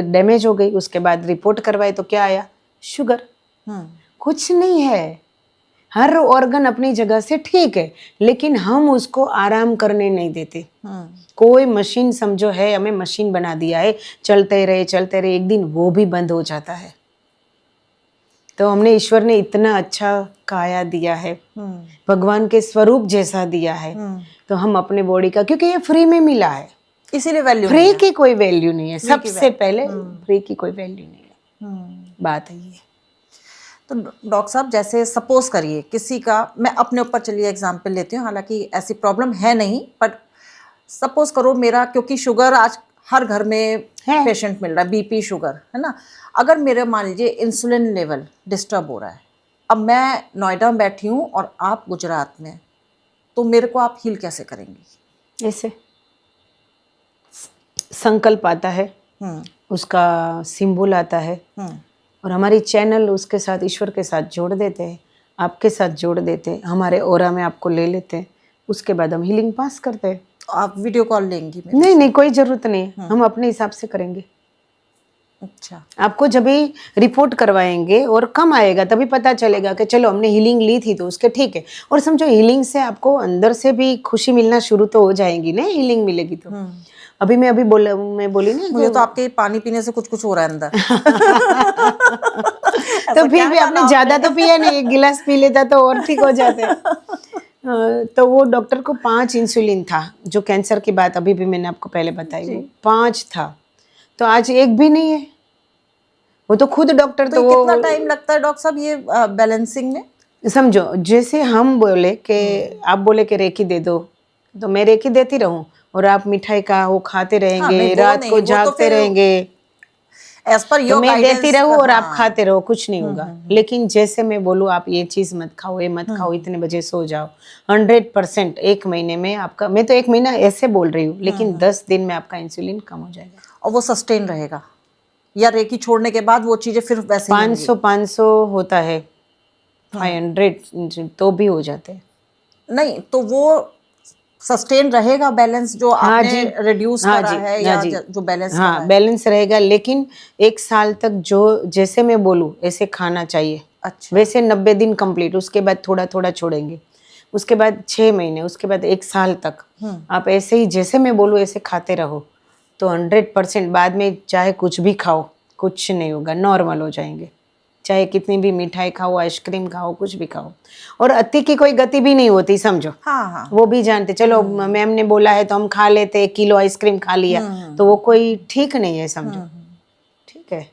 डैमेज हो गई। उसके बाद रिपोर्ट करवाए तो क्या आया, शुगर। कुछ नहीं है, हर ऑर्गन अपनी जगह से ठीक है, लेकिन हम उसको आराम करने नहीं देते। कोई मशीन समझो है, हमें मशीन बना दिया है, चलते रहे, एक दिन वो भी बंद हो जाता है। तो हमने, ईश्वर ने इतना अच्छा काया दिया है, भगवान के स्वरूप जैसा दिया है, तो हम अपने बॉडी का, क्योंकि ये फ्री में मिला है, इसीलिए वैल्यू फ्री की कोई वैल्यू नहीं है, सबसे पहले फ्री की कोई वैल्यू नहीं है, बात है ये। तो डॉक्टर साहब, जैसे सपोज करिए किसी का, मैं अपने ऊपर चलिए एग्जांपल लेती हूँ, हालांकि ऐसी प्रॉब्लम है नहीं, बट सपोज करो मेरा, क्योंकि शुगर आज हर घर में है। पेशेंट मिल रहा है, बीपी शुगर, है ना। अगर मेरे मान लीजिए इंसुलिन लेवल डिस्टर्ब हो रहा है, अब मैं नोएडा में बैठी हूँ और आप गुजरात में, तो मेरे को आप हील कैसे करेंगी? ऐसे संकल्प आता है, उसका सिंबल आता है, और हमारी चैनल उसके साथ, ईश्वर के साथ जोड़ देते हैं, आपके साथ जोड़ देते हैं, हमारे ऑरा में आपको ले लेते हैं, उसके बाद हम हीलिंग पास करते हैं। आप वीडियो कॉल लेंगी मेरे नहीं नहीं, कोई ज़रूरत नहीं है, हम अपने हिसाब से करेंगे। अच्छा, आपको जब भी रिपोर्ट करवाएंगे और कम आएगा तभी पता चलेगा कि चलो हमने हीलिंग ली थी तो उसके ठीक है। और समझो हीलिंग से आपको अंदर से भी खुशी मिलना शुरू तो हो जाएगी ना, हीलिंग मिलेगी तो। अभी मैं बोली ना, मुझे तो आपके पानी पीने से कुछ कुछ हो रहा है अंदर। तो फिर भी आपने ज्यादा तो पिया नहीं, एक गिलास पी लेता तो और ठीक हो जाते। तो वो डॉक्टर को 5 इंसुलिन था, जो कैंसर की बात अभी भी मैंने आपको पहले बताई, वो 5 था, तो आज एक भी नहीं है। वो तो खुद डॉक्टर, तो तो ये वो कितना टाइम लगता है डॉक्टर साहब ये बैलेंसिंग में? समझो, जैसे हम बोले कि आप बोले कि रेकी दे दो, तो मैं रेकी देती रहूं और आप मिठाई का वो खाते रहेंगे, नहीं, वो रात नहीं, को वो तो जागते फिर रहेंगे, एज पर तो योर मैं गाइडेंस। देती रहूं और आप खाते रहो, कुछ नहीं होगा। लेकिन जैसे मैं बोलूँ आप ये चीज़ मत खाओ, ये मत खाओ, इतने बजे सो जाओ, 100% एक महीने में आपका, मैं तो एक महीना ऐसे बोल रही हूँ, लेकिन 10 दिन में आपका इंसुलिन कम हो जाएगा। और वो सस्टेन रहेगा, या रेकी छोड़ने के बाद वो चीजें फिर वैसे ही होंगी? 500 होता है, 500 तो भी हो जाते हैं। नहीं, तो वो सस्टेन रहेगा बैलेंस जो हाँ आपने जी, रिड्यूस हाँ करा जी, है, हाँ या जी, जो बैलेंस करा हाँ है? बैलेंस रहेगा, लेकिन 1 साल तक जो जैसे मैं बोलूँ ऐसे खाना चाहिए। अच्छा, वैसे 90 दिन कंप्लीट, उसके बाद थोड़ा थोड़ा छोड़ेंगे, उसके बाद 6 महीने, उसके बाद 1 साल तक आप ऐसे ही जैसे मैं बोलूँ ऐसे खाते रहो, तो 100% बाद में चाहे कुछ भी खाओ, कुछ नहीं होगा, नॉर्मल हो जाएंगे। चाहे कितनी भी मिठाई खाओ, आइसक्रीम खाओ, कुछ भी खाओ, और अति की कोई गति भी नहीं होती, समझो। हाँ हाँ, वो भी जानते, चलो मैम ने बोला है तो हम खा लेते, 1 किलो आइसक्रीम खा लिया, तो वो कोई ठीक नहीं है, समझो। ठीक है।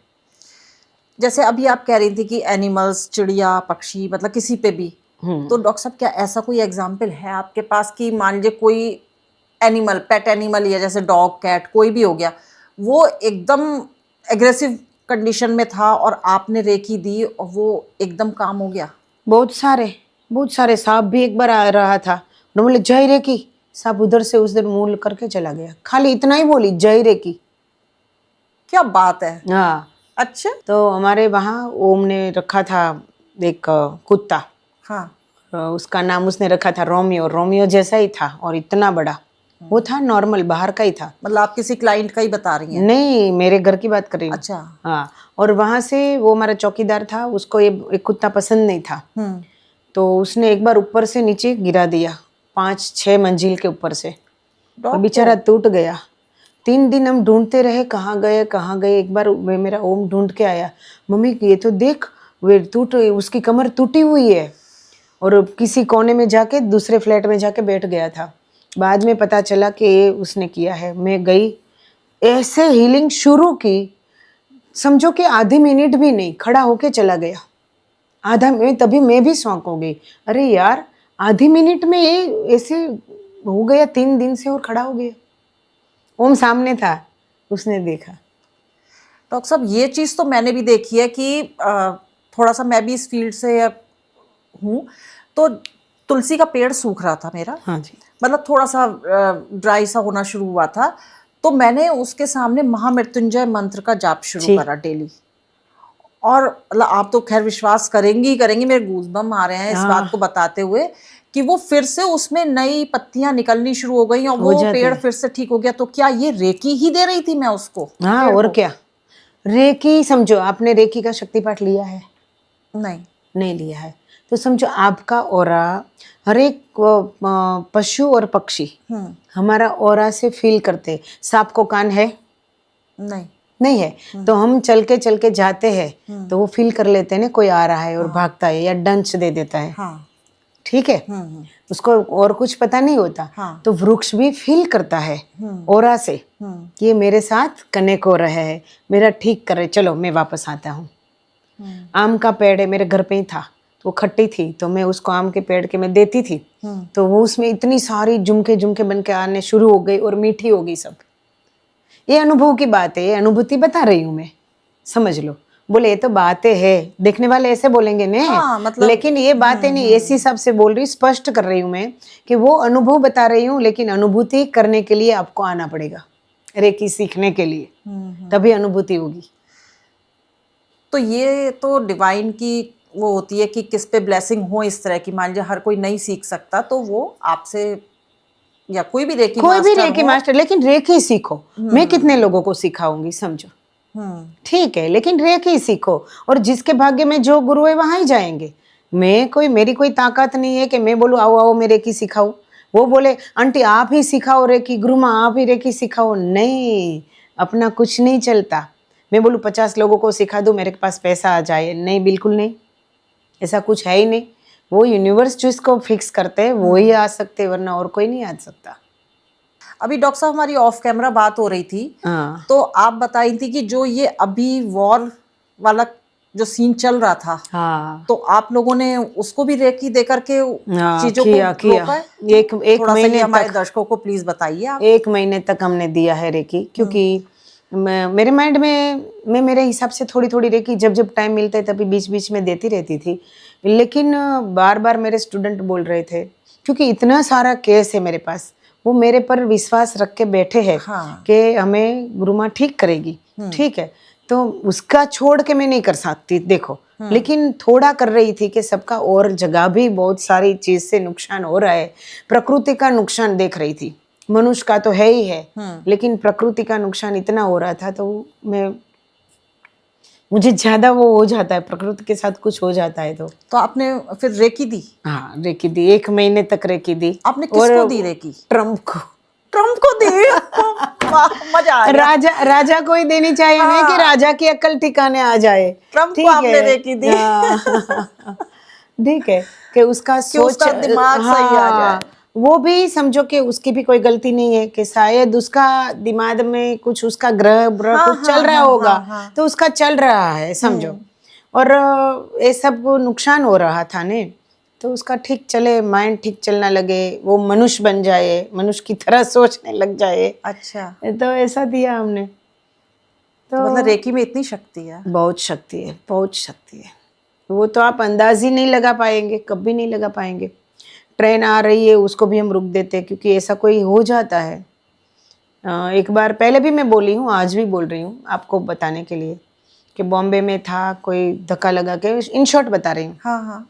जैसे अभी आप कह रही थी कि एनिमल्स, चिड़िया पक्षी, मतलब किसी पे भी, तो डॉक्टर साहब क्या ऐसा कोई एग्जाम्पल है आपके पास कि मान लीजिए कोई एनिमल, पेट एनिमल, या जैसे डॉग कैट कोई भी हो गया, वो एकदम एग्रेसिव कंडीशन में था और आपने रेकी दी और वो एकदम काम हो गया? बहुत सारे सांप भी एक बार आ रहा था, उन्होंने बोले जय रे की, सांप उधर से उधर मुंह करके चला गया, खाली इतना ही बोली, जय रे की। क्या बात है! हाँ, अच्छा, तो हमारे वहाँ ओम ने रखा था एक कुत्ता, हाँ, उसका नाम उसने रखा था रोमियो, रोमियो जैसा ही था और इतना बड़ा, वो था नॉर्मल, बाहर का ही था। मतलब आप किसी क्लाइंट का ही बता रही हैं? नहीं, मेरे घर की बात कर रही हूँ। अच्छा, हाँ, और वहाँ से वो हमारा चौकीदार था, उसको ये एक कुत्ता पसंद नहीं था, तो उसने एक बार ऊपर से नीचे गिरा दिया, 5-6 मंजिल के ऊपर से, और डॉग बेचारा टूट गया। 3 दिन हम ढूंढते रहे, कहाँ गए कहाँ गए। एक बार मेरा ओम ढूंढ के आया, मम्मी ये तो देख, वे उसकी कमर टूटी हुई है, और किसी कोने में जाके दूसरे फ्लैट में जाके बैठ गया था। बाद में पता चला कि ये उसने किया है। मैं गई, ऐसे हीलिंग शुरू की, समझो कि आधी मिनट भी नहीं, खड़ा होके चला गया आधा में, तभी मैं भी शौक हो गई, अरे यार आधी मिनट में ये ऐसे हो गया, 3 दिन से, और खड़ा हो गया। ओम सामने था, उसने देखा। डॉक्टर साहब, ये चीज़ तो मैंने भी देखी है कि थोड़ा सा मैं भी इस फील्ड से हूँ, तो तुलसी का पेड़ सूख रहा था मेरा, हाँ जी, मतलब थोड़ा सा ड्राई सा होना शुरू हुआ था, तो मैंने उसके सामने महामृत्युंजय मंत्र का जाप शुरू जी। करा डेली। और मतलब आप तो खैर विश्वास करेंगी ही करेंगी, मेरे गूज़बम्प आ रहे हैं इस बात को बताते हुए, कि वो फिर से उसमें नई पत्तियां निकलनी शुरू हो गई और हो वो जाते पेड़ हैं। फिर से ठीक हो गया। तो क्या ये रेकी ही दे रही थी मैं उसको, हाँ, पेड़ और को? क्या। रेकी, समझो आपने रेकी का शक्तिपाठ लिया है? नहीं। नहीं लिया है, तो समझो आपका ऑरा, हर एक पशु और पक्षी हमारा ऑरा से फील करते। सांप को कान है? नहीं। नहीं है, तो हम चल के जाते हैं तो वो फील कर लेते हैं ना, कोई आ रहा है और भागता है या डंच दे देता है। हाँ। ठीक है, उसको और कुछ पता नहीं होता। हाँ। तो वृक्ष भी फील करता है ऑरा से कि ये मेरे साथ कनेक्ट हो रहा है, मेरा ठीक कर रहे, चलो मैं वापस आता हूँ। आम का पेड़ है, मेरे घर पे ही था, वो खट्टी थी तो मैं उसको आम के पेड़ के मैं देती थी, तो वो उसमें इतनी सारी झुमके झुमके बन के आने शुरू हो गई और मीठी हो गई सब। ये अनुभव की बात है, ये अनुभूति बता रही हूँ मैं, समझ लो। बोले ये तो बातें है, देखने वाले ऐसे बोलेंगे ने, हाँ, मतलब लेकिन ये बातें नहीं, ऐसी हिसाब से बोल रही, स्पष्ट कर रही हूँ मैं कि वो अनुभव बता रही हूँ, लेकिन अनुभूति करने के लिए आपको आना पड़ेगा, रेकी सीखने के लिए, तभी अनुभूति होगी। तो ये तो डिवाइन की वो होती है कि किस पे ब्लेसिंग हो इस तरह की, मान लीजिए हर कोई नहीं सीख सकता तो वो आपसे या कोई भी रेकी कोई भी मास्टर रेकी हो। मास्टर, लेकिन रेकी सीखो। मैं कितने लोगों को सिखाऊंगी, समझो, ठीक है, लेकिन रेकी सीखो, और जिसके भाग्य में जो गुरु है वहां ही जाएंगे। मेरी कोई ताकत नहीं है कि मैं बोलूँ आओ आओ मैं रेकी सिखाऊं, वो बोले आंटी आप ही सिखाओ रेकी, गुरु माँ आप ही रेकी सिखाओ, नहीं, अपना कुछ नहीं चलता। मैं बोलूँ 50 लोगों को सिखा दूं मेरे पास पैसा आ जाए, नहीं, बिल्कुल नहीं, ऐसा कुछ है ही नहीं। वो यूनिवर्स जिसको फिक्स करते हैं वो ही आ सकते, वरना और कोई नहीं आ सकता। अभी डॉक्टर साहब हमारी ऑफ कैमरा बात हो रही थी, हाँ तो आप बताई थी कि जो ये अभी वॉर वाला जो सीन चल रहा था, हाँ तो आप लोगों ने उसको भी रेकी दे करके हाँ, चीजों किया को किया। रोका है? एक थोड़ा सा ये महीने हमारे तक, दर्शकों को प्लीज बताइए आप। 1 महीने तक हमने दिया है रेकी, क्योंकि मेरे माइंड में मैं मेरे हिसाब से थोड़ी थोड़ी रेकी जब जब टाइम मिलता है तभी बीच बीच में देती रहती थी, लेकिन बार बार मेरे स्टूडेंट बोल रहे थे, क्योंकि इतना सारा केस है मेरे पास, वो मेरे पर विश्वास रख के बैठे हैं हाँ। कि हमें गुरु माँ ठीक करेगी, ठीक है, तो उसका छोड़ के मैं नहीं कर सकती, देखो, लेकिन थोड़ा कर रही थी कि सबका और जगह भी बहुत सारी चीज से नुकसान हो रहा है, प्रकृति का नुकसान देख रही थी, मनुष्य का तो है ही है, लेकिन प्रकृति का नुकसान इतना हो रहा था, तो मुझे ज्यादा वो हो जाता है, प्रकृति के साथ कुछ हो जाता है तो आपने फिर रेकी दी? हाँ, रेकी दी, 1 महीने तक रेकी दी। आपने किसको दी रेकी? ट्रम्प को। ट्रम्प को दी? वाह, मजा आ गया। राजा को ही देनी चाहिए, नहीं कि राजा की अक्ल ठिकाने आ जाए। ट्रम्प को ठीक आपने है, रेकी दी। ठीक है, कि उसका सोच, उसका दिमाग सही आ जाए। वो भी समझो कि उसकी भी कोई गलती नहीं है, कि शायद उसका दिमाग में कुछ, उसका ग्रह कुछ चल रहा होगा, तो उसका चल रहा है, समझो, और ये सब नुकसान हो रहा था ने, तो उसका ठीक चले, माइंड ठीक चलना लगे, वो मनुष्य बन जाए, मनुष्य की तरह सोचने लग जाए। अच्छा, तो ऐसा दिया हमने। तो मतलब रेकी में इतनी शक्ति है? बहुत शक्ति है, बहुत शक्ति है, वो तो आप अंदाज ही नहीं लगा पाएंगे, कभी नहीं लगा पाएंगे। ट्रेन आ रही है उसको भी हम रुक देते, क्योंकि ऐसा कोई हो जाता है। एक बार पहले भी मैं बोली हूँ, आज भी बोल रही हूँ आपको बताने के लिए, कि बॉम्बे में था, कोई धक्का लगा के, इन शॉर्ट बता रही हूँ, हाँ।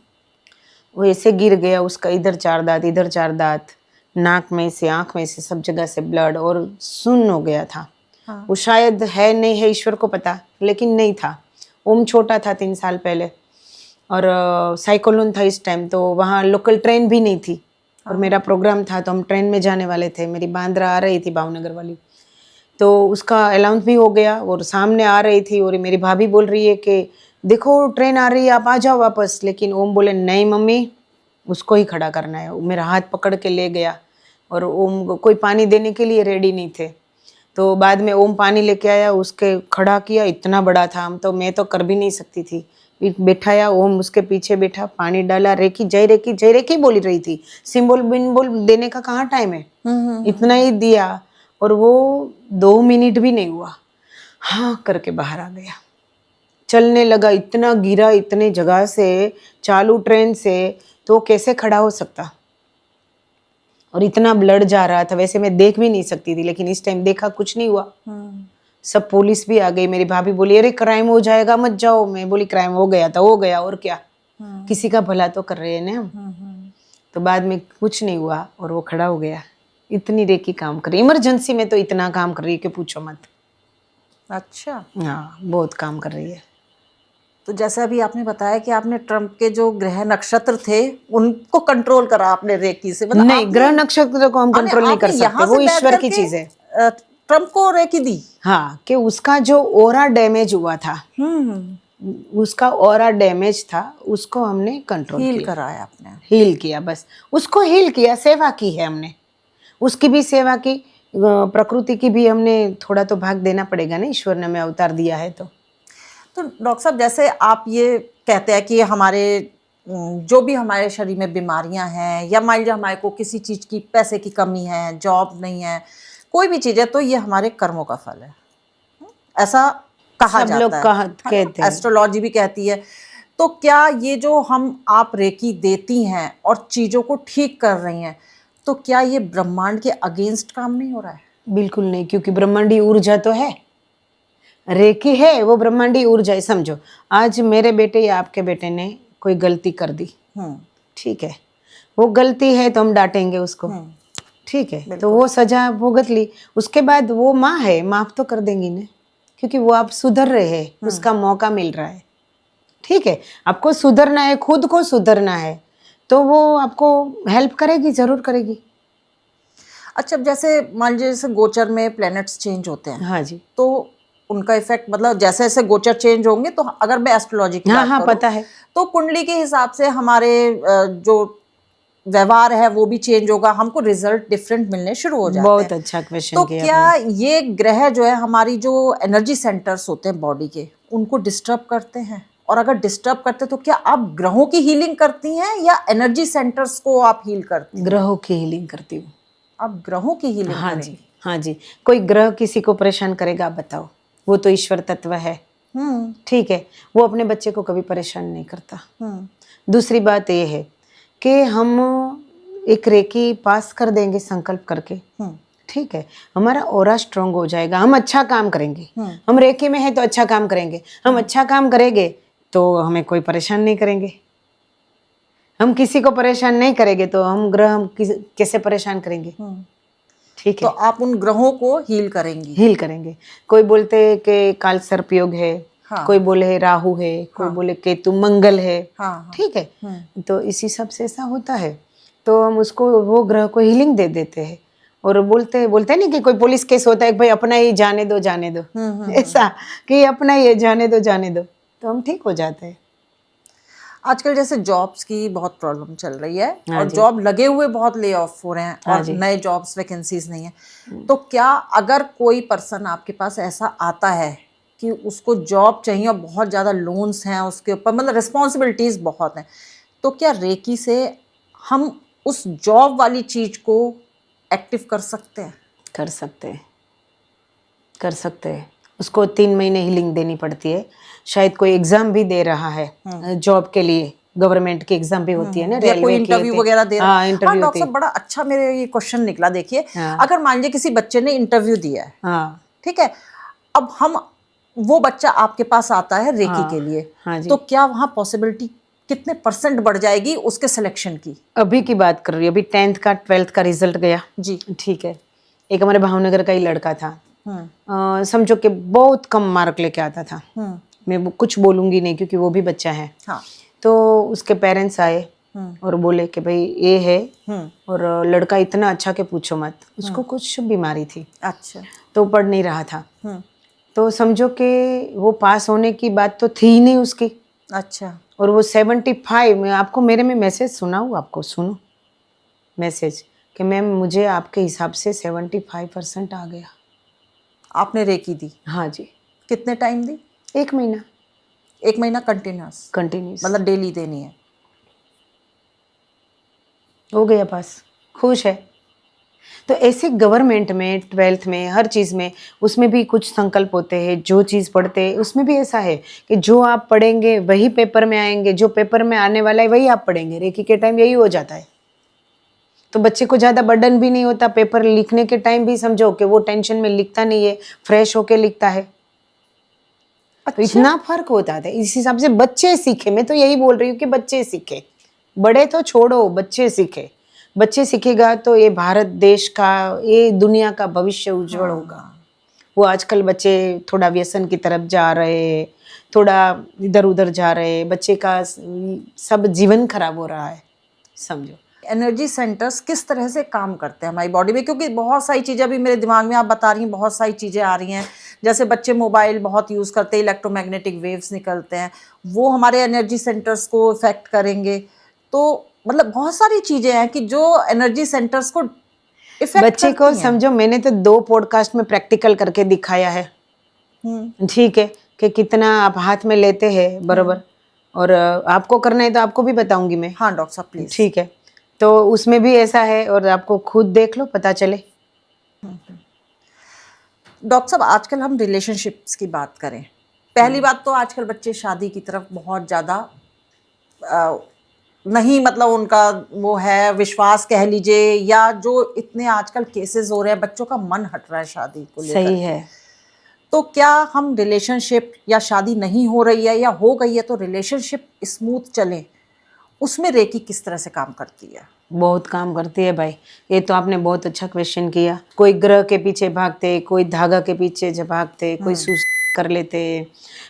वो ऐसे गिर गया, उसका इधर 4 दांत, इधर 4 दांत, नाक में से, आँख में से, सब जगह से ब्लड, और सुन्न हो गया था। वो शायद है नहीं है, ईश्वर को पता, लेकिन नहीं था। ओम छोटा था 3 साल पहले, और साइक्लोन था इस टाइम, तो वहाँ लोकल ट्रेन भी नहीं थी, और मेरा प्रोग्राम था तो हम ट्रेन में जाने वाले थे, मेरी बांद्रा आ रही थी भावनगर वाली, तो उसका अलाउंस भी हो गया, और सामने आ रही थी, और मेरी भाभी बोल रही है कि देखो ट्रेन आ रही है, आप आ जाओ वापस, लेकिन ओम बोले नहीं मम्मी, उसको ही खड़ा करना है। मेरा हाथ पकड़ के ले गया, और ओम कोई पानी देने के लिए रेडी नहीं थे, तो बाद में ओम पानी लेके आया, उसके खड़ा किया, इतना बड़ा था, हम तो, मैं तो कर भी नहीं सकती थी, बैठाया, ओम उसके पीछे बैठा, पानी डाला, रेकी जय रेकी जय रेकी बोली रही थी, सिंबल बिंबल देने का कहाँ टाइम है, इतना ही दिया, और वो 2 मिनट भी नहीं हुआ, हाँ करके बाहर आ गया, चलने लगा, इतना गिरा, इतने जगह से, चालू ट्रेन से, तो कैसे खड़ा हो सकता, और इतना ब्लड जा रहा था, वैसे मैं देख भी नहीं सकती थी, लेकिन इस टाइम देखा, कुछ नहीं हुआ। सब पुलिस भी आ गई, मेरी भाभी बोली अरे क्राइम हो जाएगा मत जाओ, मैं बोली क्राइम हो गया तो हो गया, और क्या, किसी का भला तो कर रहे हैं ना हम। तो बाद में कुछ नहीं हुआ, और वो खड़ा हो गया। इतनी रेकी काम कर रही, इमरजेंसी में तो इतना काम कर रही है कि पूछो मत। अच्छा, हाँ, बहुत काम कर रही है। तो जैसे अभी आपने बताया कि आपने ट्रम्प के जो ग्रह नक्षत्र थे उनको कंट्रोल करा आपने रेकी से, मतलब नहीं, ग्रह नक्षत्र को हम कंट्रोल नहीं कर सकते, वो ईश्वर की चीज है। ट्रम्प को रेकी दी? हाँ, कि उसका जो ओरा डैमेज हुआ था, उसका ओरा डैमेज था, उसको हमने कंट्रोल हील किया, कराया आपने, हील किया, बस उसको हील किया, सेवा की है हमने, उसकी भी सेवा की, प्रकृति की भी हमने थोड़ा तो भाग देना पड़ेगा ना, ईश्वर ने हमें अवतार दिया है तो तो डॉक्टर साहब, जैसे आप ये कहते हैं कि हमारे जो भी हमारे शरीर में बीमारियां हैं, या मान लीजिए हमारे को किसी चीज की पैसे की कमी है, जॉब नहीं है, कोई भी चीज है, तो ये हमारे कर्मों का फल है, ऐसा कहा सब लोग जाता है, कहते हैं। एस्ट्रोलॉजी भी कहती है। तो क्या ये जो आप रेकी देती हैं और चीजों को ठीक कर रही हैं, तो क्या ये ब्रह्मांड के अगेंस्ट काम नहीं हो रहा है? बिल्कुल नहीं, क्योंकि ब्रह्मांडी ऊर्जा तो है, रेकी है, वो ब्रह्मांडी ऊर्जा है। समझो, आज मेरे बेटे या आपके बेटे ने कोई गलती कर दी, ठीक है, वो गलती है तो हम डांटेंगे उसको, ठीक है, तो वो सजा भुगत ली, उसके बाद वो माँ है, माफ तो कर देंगी ना, क्योंकि वो आप सुधर रहे हैं, उसका मौका मिल रहा है, ठीक है। आपको सुधरना है, खुद को सुधरना है, तो वो आपको हेल्प करेगी, जरूर करेगी। अच्छा, जैसे मान लीजिए जैसे गोचर में प्लैनेट्स चेंज होते हैं, हाँ जी, तो उनका इफेक्ट, मतलब जैसे जैसे गोचर चेंज होंगे, तो अगर मैं एस्ट्रोलॉजी की बात हाँ करूं, पता है, तो कुंडली के हिसाब से हमारे जो व्यवहार है वो भी चेंज होगा, हमको रिजल्ट डिफरेंट मिलने शुरू हो जाते बहुत हैं। अच्छा क्वेश्चन तो किया क्या आपने। ये ग्रह जो है हमारी जो एनर्जी सेंटर्स होते हैं बॉडी के, उनको डिस्टर्ब करते हैं? और अगर डिस्टर्ब करते हैं तो क्या आप ग्रहों की हीलिंग करती हैं या एनर्जी सेंटर्स को आप हील करती हैं? ग्रहों की हीलिंग करती हूँ। आप ग्रहों की हीलिंग हाँ करेंगी? जी, हाँ जी, कोई ग्रह किसी को परेशान करेगा, आप बताओ, वो तो ईश्वर तत्व है, ठीक है, वो अपने बच्चे को कभी परेशान नहीं करता। दूसरी बात ये है कि हम एक रेकी पास कर देंगे संकल्प करके, ठीक है, हमारा ऑरा स्ट्रांग हो जाएगा, हम अच्छा काम करेंगे, हम रेकी में है तो अच्छा काम करेंगे, हम अच्छा काम करेंगे तो हमें कोई परेशान नहीं करेंगे, हम किसी को परेशान नहीं करेंगे तो हम ग्रह हम कैसे परेशान करेंगे, ठीक तो है। आप उन ग्रहों को हील करेंगी? हील करेंगे। कोई बोलते हैं कि काल सर्प योग है, हाँ। कोई बोले है राहु है, कोई बोले केतु मंगल है, हाँ। ठीक है, तो इस हिसाब से ऐसा होता है, तो हम उसको वो ग्रह को हीलिंग दे देते हैं। और बोलते नहीं कि कोई पुलिस केस होता है कि भाई अपना ही जाने दो, ऐसा कि अपना ही जाने दो, तो हम ठीक हो जाते हैं। आजकल जैसे जॉब्स की बहुत प्रॉब्लम चल रही है, हाँ और जी। जॉब लगे हुए बहुत ले ऑफ हो रहे हैं, हाँ और जी। नए जॉब्स वैकेंसीज नहीं है, तो क्या अगर कोई पर्सन आपके पास ऐसा आता है कि उसको जॉब चाहिए और बहुत ज़्यादा लोन्स हैं उसके ऊपर, मतलब रिस्पॉन्सिबिलिटीज़ बहुत हैं, तो क्या रेकी से हम उस जॉब वाली चीज़ को एक्टिव कर सकते हैं? कर सकते हैं। उसको 3 महीने हीलिंग देनी पड़ती है, शायद कोई एग्जाम भी दे रहा है जॉब के लिए, गवर्नमेंट की एग्जाम भी होती है ना, या कोई रेलवे की इंटरव्यू होती है। वगैरह दे रहा हाँ, है। इंटरव्यू डॉक्टर होती है। साहब, बड़ा अच्छा मेरे ये क्वेश्चन निकला। देखिए, हाँ। अगर मान लीजिए किसी बच्चे ने इंटरव्यू दिया है, हाँ, ठीक है, अब वो बच्चा आपके पास आता है रेकी हाँ, के लिए, हाँ जी। तो क्या वहाँ पॉसिबिलिटी कितने % बढ़ जाएगी उसके सिलेक्शन की? अभी की बात कर रही हूँ, अभी 10th का 12th का रिजल्ट गया जी। ठीक है, एक हमारे भावनगर का ही लड़का था, समझो कि बहुत कम मार्क लेके आता था, मैं कुछ बोलूंगी नहीं क्योंकि वो भी बच्चा है। हाँ। तो उसके पेरेंट्स आए और बोले कि भाई ये है, और लड़का इतना अच्छा कि पूछो मत, उसको कुछ बीमारी थी, अच्छा। तो पढ़ नहीं रहा था, तो समझो कि वो पास होने की बात तो थी ही नहीं उसकी। अच्छा। और वो 75, मैं आपको मेरे में मैसेज सुनाऊँ, आपको सुनो मैसेज कि मैम मुझे आपके हिसाब से 75% आ गया। आपने रेकी दी? हाँ जी। कितने टाइम दी? 1 महीना 1 महीना कंटिन्यूस? कंटिन्यूस, मतलब डेली देनी है? हो गया पास, खुश है। तो ऐसे गवर्नमेंट में, 12th में, हर चीज़ में, उसमें भी कुछ संकल्प होते हैं, जो चीज़ पढ़ते हैं उसमें भी ऐसा है कि जो आप पढ़ेंगे वही पेपर में आएंगे, जो पेपर में आने वाला है वही आप पढ़ेंगे। रेकी के टाइम यही हो जाता है, तो बच्चे को ज़्यादा बर्डन भी नहीं होता, पेपर लिखने के टाइम भी समझो कि वो टेंशन में लिखता नहीं है, फ्रेश होके लिखता है। तो इतना फर्क होता है, इस हिसाब से बच्चे सीखे। मैं तो यही बोल रही हूँ कि बच्चे सीखे, बड़े तो छोड़ो, बच्चे सीखे। बच्चे सीखेगा तो ये भारत देश का, ये दुनिया का भविष्य उज्जवल होगा। वो आजकल बच्चे थोड़ा व्यसन की तरफ जा रहे, थोड़ा इधर उधर जा रहे, बच्चे का सब जीवन खराब हो रहा है, समझो। एनर्जी सेंटर्स किस तरह से काम करते हैं हमारी बॉडी में? क्योंकि बहुत सारी चीज़ें अभी मेरे दिमाग में, आप बता रही हैं, बहुत सारी चीज़ें आ रही हैं। जैसे बच्चे मोबाइल बहुत यूज़ करते हैं, इलेक्ट्रोमैग्नेटिक वेव्स निकलते हैं, वो हमारे एनर्जी सेंटर्स को इफेक्ट करेंगे। तो मतलब बहुत सारी चीज़ें हैं कि जो एनर्जी सेंटर्स को इफेक्ट बच्चे को समझो, मैंने तो 2 पॉडकास्ट में प्रैक्टिकल करके दिखाया है, ठीक है, कि कितना आप हाथ में लेते हैं बराबर, और आपको करना है तो आपको भी बताऊंगी मैं। हाँ डॉक्टर साहब प्लीज। ठीक है, तो उसमें भी ऐसा है और आपको खुद देख लो पता चले। डॉक्टर साहब आजकल हम रिलेशनशिप्स की बात करें, पहली बात तो आजकल बच्चे शादी की तरफ बहुत ज़्यादा नहीं, मतलब उनका वो है विश्वास कह लीजिए, या जो इतने आजकल केसेस हो रहे हैं बच्चों का मन हट रहा है शादी को लेकर। सही है। तो क्या हम रिलेशनशिप या शादी नहीं हो रही है या हो गई है तो रिलेशनशिप स्मूथ चले, उसमें रेकी किस तरह से काम करती है? बहुत काम करती है भाई, ये तो आपने बहुत अच्छा क्वेश्चन किया। कोई ग्रह के पीछे भागते, कोई धागा के पीछे भागते, कोई सुसाइड कर लेते।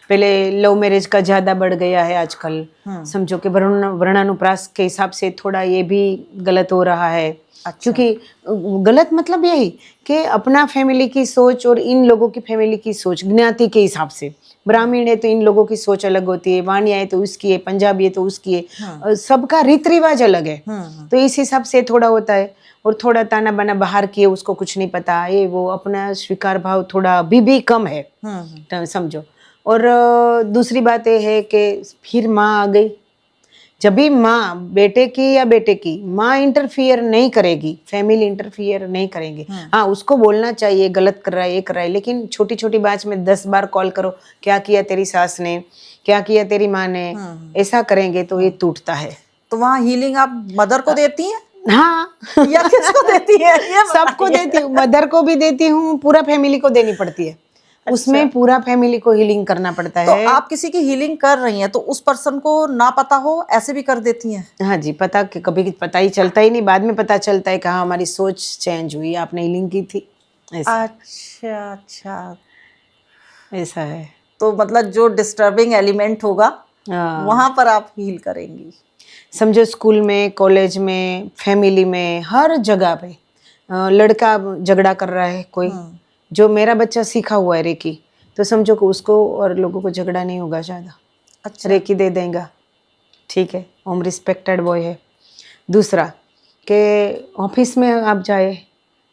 पहले लव मैरिज का ज़्यादा बढ़ गया है आजकल, समझो कि वर्णानुप्रास के हिसाब से थोड़ा ये भी गलत हो रहा है। अच्छा। क्योंकि गलत मतलब यही कि अपना फैमिली की सोच और इन लोगों की फैमिली की सोच ज्ञाति के हिसाब से, ब्राह्मण है तो इन लोगों की सोच अलग होती है, वाणिया है तो उसकी है, पंजाबी है तो उसकी है, सबका रीति रिवाज अलग है। तो इस हिसाब से थोड़ा होता है, और थोड़ा ताना बाना बाहर किए उसको कुछ नहीं पता, ये वो अपना स्वीकार भाव थोड़ा अभी भी कम है, तो समझो। और दूसरी बात ये है कि फिर माँ आ गई। जब भी माँ बेटे की या बेटे की माँ इंटरफियर नहीं करेगी, फैमिली इंटरफियर नहीं करेंगे। हाँ उसको बोलना चाहिए गलत कर रहा है, ये कर रहा है, लेकिन छोटी छोटी बात में 10 बार कॉल करो, क्या किया तेरी सास ने, क्या किया तेरी माँ ने, ऐसा करेंगे तो ये टूटता है। तो वहाँ हीलिंग आप मदर को देती हैं हाँ या किसको देती है? ये सबको देती हूँ, मदर को भी देती हूँ, पूरा फैमिली को देनी पड़ती है। उसमें पूरा फैमिली को हीलिंग करना पड़ता तो है। आप किसी की हीलिंग कर रही हैं तो उस पर्सन को ना पता हो ऐसे भी कर देती हैं? हाँ जी, पता कि कभी पता ही चलता ही नहीं, बाद में पता चलता है कि हाँ हमारी सोच चेंज हुई, आपने हीलिंग की थी, ऐसा। अच्छा अच्छा, ऐसा है। तो मतलब जो डिस्टर्बिंग एलिमेंट होगा हाँ। वहां पर आप हील करेंगी। समझो स्कूल में, कॉलेज में, फैमिली में, हर जगह पे लड़का झगड़ा कर रहा है कोई, जो मेरा बच्चा सीखा हुआ है रेकी, तो समझो कि उसको और लोगों को झगड़ा नहीं होगा ज़्यादा। अच्छा। रेकी दे देगा, ठीक है, होम रिस्पेक्टेड बॉय है। दूसरा कि ऑफिस में आप जाए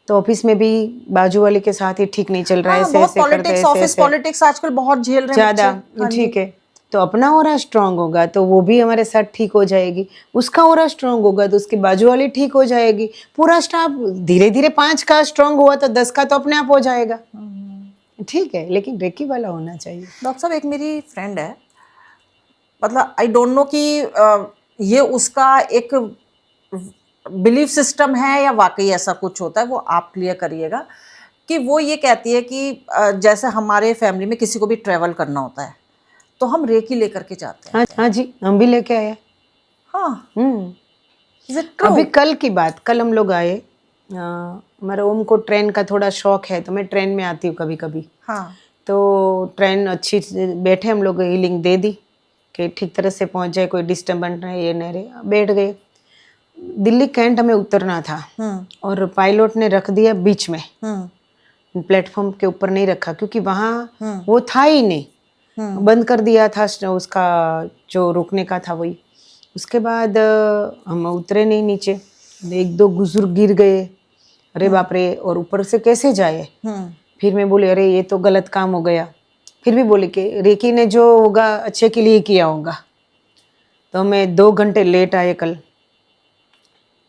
तो ऑफिस में भी बाजू वाले के साथ ही ठीक नहीं चल रहा है, हाँ, ऐसे बहुत ऐसे करते पॉलिटिक्स, ऐसे ऑफिस ऐसे पॉलिटिक्स आजकल बहुत झेल रहे हैं ज़्यादा, बच्चे। हाँ जी। ठीक है, तो अपना ओरा स्ट्रांग होगा तो वो भी हमारे साथ ठीक हो जाएगी, उसका ओरा स्ट्रांग होगा तो उसकी बाजू वाली ठीक हो जाएगी, पूरा स्टाफ धीरे धीरे 5 का स्ट्रांग हुआ तो 10 का तो अपने आप हो जाएगा। ठीक है, लेकिन रेकी वाला होना चाहिए। डॉक्टर साहब एक मेरी फ्रेंड है, मतलब आई डोंट नो कि ये उसका एक बिलीफ सिस्टम है या वाकई ऐसा कुछ होता है, वो आप क्लियर करिएगा। कि वो ये कहती है कि जैसे हमारे फैमिली में किसी को भी ट्रैवल करना होता है तो हम रेकी लेकर के जाते हैं। हाँ हाँ जी, हम भी लेके आए। हाँ, इज इट ट्रू? अभी कल की बात, कल हम लोग आए, हमारे ओम को ट्रेन का थोड़ा शौक है तो मैं ट्रेन में आती हूँ कभी कभी। हाँ। तो ट्रेन अच्छी बैठे हम लोग, हीलिंग दे दी कि ठीक तरह से पहुंच जाए, कोई डिस्टर्बेंस नहीं, ये नहीं रहे, बैठ गए। दिल्ली कैंट हमें उतरना था और पायलट ने रख दिया बीच में, प्लेटफॉर्म के ऊपर नहीं रखा क्योंकि वहाँ वो था ही नहीं, बंद कर दिया था उसका जो रुकने का था वही। उसके बाद हम उतरे नहीं नीचे, 1-2 बुजुर्ग गिर गए, अरे बाप रे, और ऊपर से कैसे जाए। फिर मैं बोली अरे ये तो गलत काम हो गया। फिर भी बोली कि रेकी ने जो होगा अच्छे के लिए किया होगा। तो मैं 2 घंटे लेट आए कल।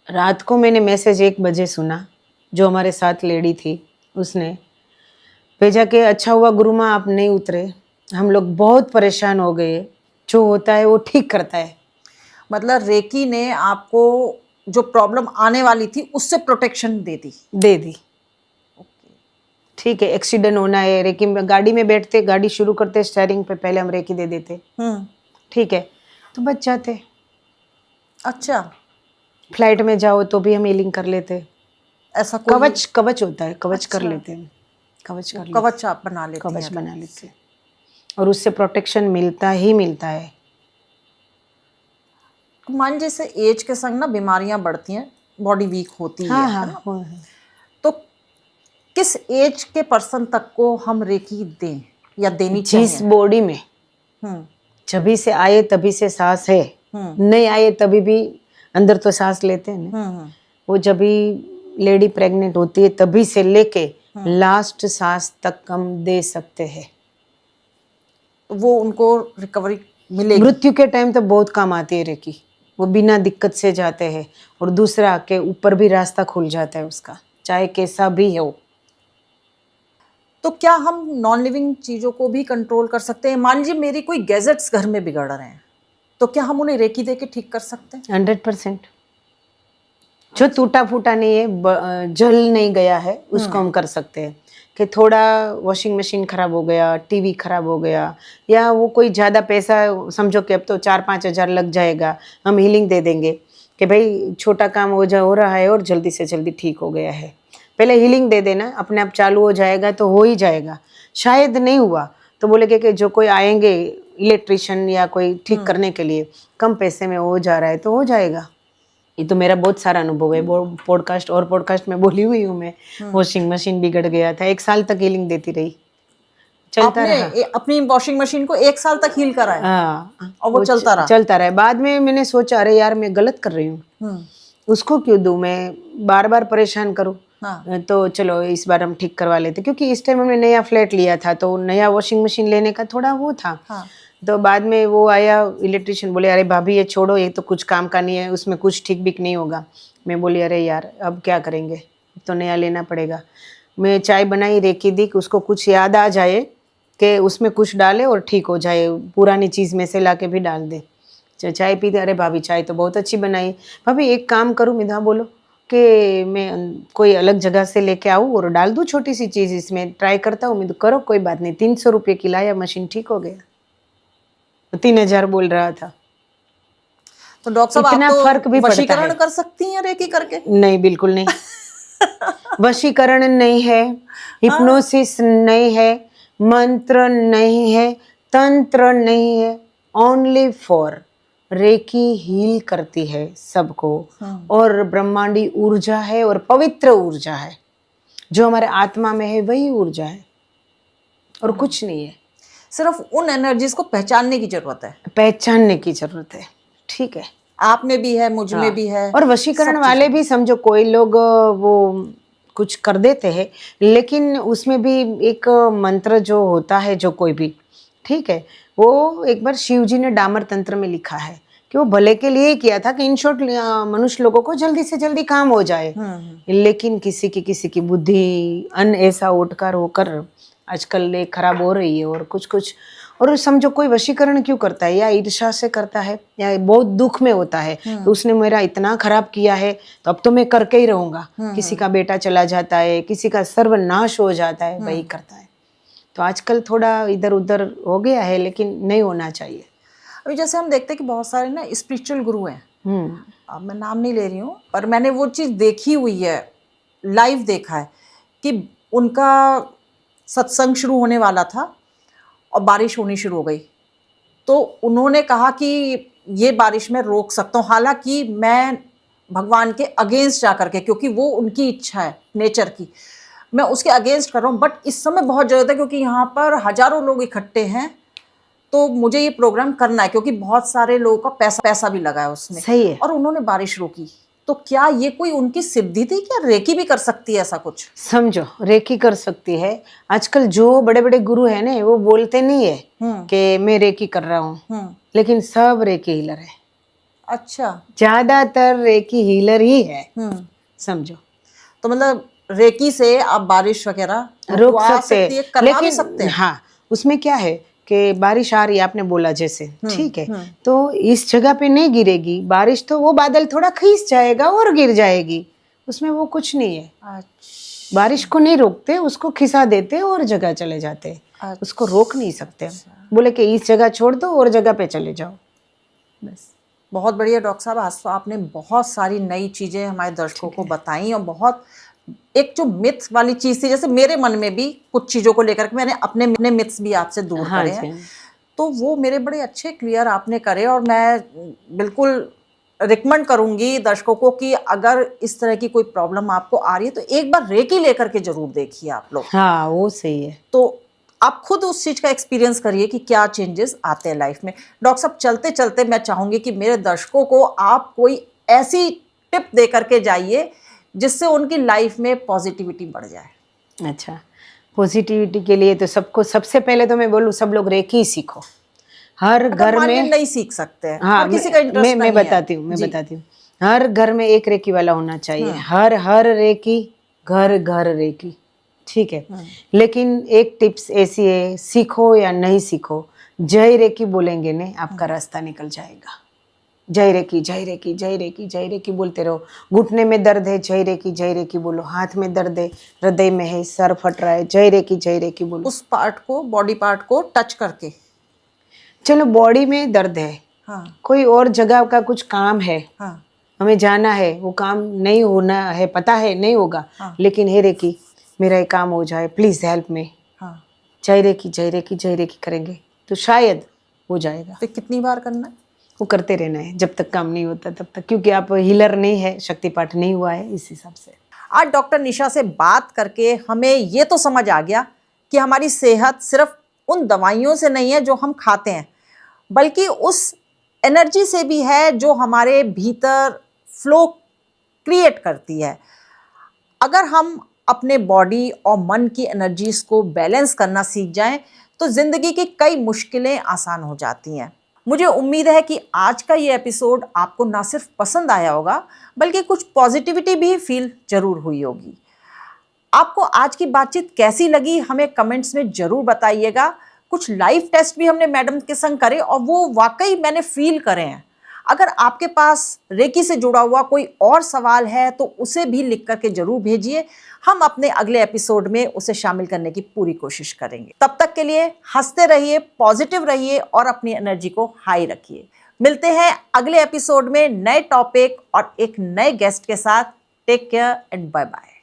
रात को मैंने मैसेज 1 बजे सुना, जो हमारे साथ लेडी थी उसने भेजा कि अच्छा हुआ गुरु माँ आप नहीं उतरे, हम लोग बहुत परेशान हो गए, जो होता है वो ठीक करता है। मतलब रेकी ने आपको जो प्रॉब्लम आने वाली थी उससे प्रोटेक्शन दे दी। ठीक है, एक्सीडेंट होना है, रेकी में गाड़ी में बैठते, गाड़ी शुरू करते स्टीयरिंग पे पहले हम रेकी दे देते, ठीक है, तो बच जाते। अच्छा, फ्लाइट में जाओ तो भी हम हीलिंग कर लेते। ऐसा कोई कवच होता है, कवच कर अच्छा। लेते हैं, कवच आप बना लेते कवच बना लेते, और उससे प्रोटेक्शन मिलता ही मिलता है। मान जैसे एज के संग ना बीमारियां बढ़ती हैं, बॉडी वीक होती हाँ, है हाँ, ना? हाँ। तो किस एज के पर्सन तक को हम रेकी दें या देनी चाहिए? जिस बॉडी में जभी से आए तभी से सांस है, नहीं आए तभी भी अंदर तो सांस लेते हैं ना, वो जब भी लेडी प्रेग्नेंट होती है तभी से लेके लास्ट सांस तक हम दे सकते हैं। वो उनको रिकवरी मिलेगी। मृत्यु के टाइम तो बहुत काम आती है रेकी, वो बिना दिक्कत से जाते हैं और दूसरा के ऊपर भी रास्ता खुल जाता है उसका, चाहे कैसा भी हो। तो क्या हम नॉन लिविंग चीज़ों को भी कंट्रोल कर सकते हैं? मान लीजिए मेरी कोई गैजेट्स घर में बिगड़ रहे हैं, तो क्या हम उन्हें रेकी दे के ठीक कर सकते हैं? 100%। जो टूटा फूटा नहीं है, जल नहीं गया है, उसको हम कर सकते हैं। कि थोड़ा वॉशिंग मशीन खराब हो गया, टीवी खराब हो गया, या वो कोई ज़्यादा पैसा, समझो कि अब तो 4-5 हज़ार लग जाएगा, हम हीलिंग दे देंगे कि भाई छोटा काम हो रहा है और जल्दी से जल्दी ठीक हो गया है। पहले हीलिंग दे देना, अपने आप चालू हो जाएगा तो हो ही जाएगा। शायद नहीं हुआ तो बोलेंगे कि जो कोई आएंगे इलेक्ट्रिशियन या कोई ठीक करने के लिए, कम पैसे में हो जा रहा है तो हो जाएगा। ये तो मेरा बहुत सारा अनुभव है, पॉडकास्ट में बोली हुई हूँ मैं। वॉशिंग मशीन बिगड़ गया था, 1 साल तक हीलिंग देती रही, चलता रहा। अपनी वॉशिंग मशीन को 1 साल तक हील कराया हाँ, और वो चलता रहा। बाद में मैंने सोचा अरे यार मैं गलत कर रही हूँ, उसको क्यों दूँ मैं, बार बार परेशान करूँ। हाँ। तो चलो इस बार हम ठीक करवा लेते, क्योंकि इस टाइम हमने नया फ्लैट लिया था तो नया वॉशिंग मशीन लेने का थोड़ा वो था। हाँ। तो बाद में वो आया इलेक्ट्रिशियन, बोले अरे भाभी ये छोड़ो, ये तो कुछ काम का नहीं है, उसमें कुछ ठीक बिक नहीं होगा। मैं बोली अरे यार अब क्या करेंगे, अब तो नया लेना पड़ेगा। मैं चाय बनाई, रेकी दी, उसको कुछ याद आ जाए कि उसमें कुछ डाले और ठीक हो जाए, पुरानी चीज़ में से ला के भी डाल दे। चाय पीते, अरे भाभी चाय तो बहुत अच्छी बनाई। भाभी एक काम करूँ, मिधा बोलो कि मैं कोई अलग जगह से लेके आऊँ और डाल दूँ छोटी सी चीज़ इसमें, ट्राई करता हूँ। मैं तो करो कोई बात नहीं, 300 रुपये की लाया, मशीन ठीक हो गया। 3,000 बोल रहा था। तो डॉक्टर साहब इतना आप तो फर्क भी पड़ता वशीकरण है। कर सकती हैं रेकी करके? नहीं, बिल्कुल नहीं। वशीकरण नहीं है, हिप्नोसिस नहीं है, मंत्र नहीं है, तंत्र नहीं है, ओनली फॉर रेकी हील करती है सबको। और ब्रह्मांडी ऊर्जा है और पवित्र ऊर्जा है, जो हमारे आत्मा में है वही ऊर्जा है और कुछ नहीं है। सिर्फ उन एनर्जीज को पहचानने की जरूरत है, पहचानने की जरूरत है, ठीक है। आप में भी है, मुझ में भी है। और वशीकरण वाले भी समझो, कोई लोग वो कुछ कर देते हैं, लेकिन उसमें भी एक मंत्र जो होता है, जो कोई भी, ठीक है, वो एक बार शिव जी ने डामर तंत्र में लिखा है कि वो भले के लिए ही किया था कि इन शॉर्ट मनुष्य लोगों को जल्दी से जल्दी काम हो जाए। लेकिन किसी की बुद्धि ऐसा उठकर होकर आजकल एक खराब हो रही है। और कुछ और समझो, कोई वशीकरण क्यों करता है, या ईर्ष्या से करता है, या बहुत दुख में होता है तो उसने मेरा इतना खराब किया है तो अब तो मैं करके ही रहूंगा। किसी का बेटा चला जाता है, किसी का सर्वनाश हो जाता है, वही करता है। तो आजकल थोड़ा इधर उधर हो गया है, लेकिन नहीं होना चाहिए। अभी जैसे हम देखते हैं कि बहुत सारे ना स्पिरिचुअल गुरु हैं, अब मैं नाम नहीं ले रही हूँ, पर मैंने वो चीज़ देखी हुई है, लाइव देखा है कि उनका सत्संग शुरू होने वाला था और बारिश होनी शुरू हो गई, तो उन्होंने कहा कि ये बारिश मैं रोक सकता हूँ, हालांकि मैं भगवान के अगेंस्ट जा करके, क्योंकि वो उनकी इच्छा है नेचर की, मैं उसके अगेंस्ट कर रहा हूँ, बट इस समय बहुत ज़रूरत है क्योंकि यहाँ पर हजारों लोग इकट्ठे हैं, तो मुझे ये प्रोग्राम करना है, क्योंकि बहुत सारे लोगों का पैसा भी लगा है उसमें। सही है। और उन्होंने बारिश रोकी, तो क्या ये कोई उनकी सिद्धि थी? क्या रेकी भी कर सकती है ऐसा कुछ? समझो, रेकी कर सकती है। आजकल जो बड़े बड़े गुरु है ना, वो बोलते नहीं है कि मैं रेकी कर रहा हूँ, लेकिन सब रेकी हीलर है। अच्छा, ज्यादातर रेकी हीलर ही है, समझो। तो मतलब रेकी से आप बारिश वगैरह रोक सकते हैं, करवा भी सकते हैं। हाँ, उसमें क्या है कि बारिश आ रही है, आपने बोला जैसे, ठीक है, तो इस जगह पे नहीं गिरेगी बारिश, तो वो बादल थोड़ा खींच जाएगा और गिर जाएगी, उसमें वो कुछ नहीं है। अच्छा। बारिश को नहीं रोकते, उसको खिसा देते और जगह चले जाते। अच्छा। उसको रोक नहीं सकते, बोले कि इस जगह छोड़ दो और जगह पे चले जाओ, बस। बहुत बढ़िया डॉक्टर साहब, आज तो आपने बहुत सारी नई चीज़ें हमारे दर्शकों को बताई, और बहुत एक जो मिथ वाली चीज़ थी, जैसे मेरे मन में भी कुछ चीज़ों को लेकर के मैंने अपने मिथ्स भी आपसे दूर करे हैं, तो वो मेरे बड़े अच्छे क्लियर आपने करे, और मैं बिल्कुल रिकमेंड करूंगी दर्शकों को कि अगर इस तरह की कोई प्रॉब्लम आपको आ रही है तो एक बार रेकी लेकर के जरूर देखिए आप लोग। हाँ, वो सही है। तो आप खुद उस चीज़ का एक्सपीरियंस करिए कि क्या चेंजेस आते हैं लाइफ में। डॉक्टर साहब, चलते चलते मैं चाहूँगी कि मेरे दर्शकों को आप कोई ऐसी टिप दे करके जाइए जिससे उनकी लाइफ में पॉजिटिविटी बढ़ जाए। अच्छा, पॉजिटिविटी के लिए तो सबको सबसे पहले तो मैं बोलूँ सब लोग रेकी ही सीखो। हर घर मान लीजिए में नहीं सीख सकते हैं हाँ और किसी का इंटरेस्ट मैं नहीं बताती हूँ मैं बताती हूँ। हर घर में एक रेकी वाला होना चाहिए। हर रेकी घर घर रेकी, ठीक है। लेकिन एक टिप्स ऐसी है, सीखो या नहीं सीखो, जय रेकी बोलेंगे ने आपका रास्ता निकल जाएगा। जय रेकी जय रेकी जय रेकी जय रेकी बोलते रहो। घुटने में दर्द है, जय रेकी बोलो। हाथ में दर्द है, हृदय में है, सर फट रहा है, जय रेकी बोलो। उस पार्ट को, बॉडी पार्ट को टच करके। चलो बॉडी में दर्द है, हाँ कोई और जगह का कुछ काम है, हाँ हमें जाना है, वो काम नहीं होना है, पता है नहीं होगा, लेकिन हे रेकी मेरा ये काम हो जाए, प्लीज हेल्प में। हाँ। जय रेकी करेंगे तो शायद हो जाएगा। तो कितनी बार करना है? वो करते रहना है जब तक काम नहीं होता तब तक, क्योंकि आप हीलर नहीं है, शक्तिपाठ नहीं हुआ है, इस हिसाब से। आज डॉक्टर निशा से बात करके हमें ये तो समझ आ गया कि हमारी सेहत सिर्फ उन दवाइयों से नहीं है जो हम खाते हैं, बल्कि उस एनर्जी से भी है जो हमारे भीतर फ्लो क्रिएट करती है। अगर हम अपने बॉडी और मन की एनर्जीज को बैलेंस करना सीख जाएं तो ज़िंदगी की कई मुश्किलें आसान हो जाती हैं। मुझे उम्मीद है कि आज का ये एपिसोड आपको ना सिर्फ पसंद आया होगा बल्कि कुछ पॉजिटिविटी भी फील जरूर हुई होगी। आपको आज की बातचीत कैसी लगी हमें कमेंट्स में ज़रूर बताइएगा। कुछ लाइव टेस्ट भी हमने मैडम के संग करे और वो वाकई मैंने फील करे हैं। अगर आपके पास रेकी से जुड़ा हुआ कोई और सवाल है तो उसे भी लिख करके जरूर भेजिए। हम अपने अगले एपिसोड में उसे शामिल करने की पूरी कोशिश करेंगे। तब तक के लिए हंसते रहिए, पॉजिटिव रहिए और अपनी एनर्जी को हाई रखिए। मिलते हैं अगले एपिसोड में नए टॉपिक और एक नए गेस्ट के साथ। Take care and bye bye.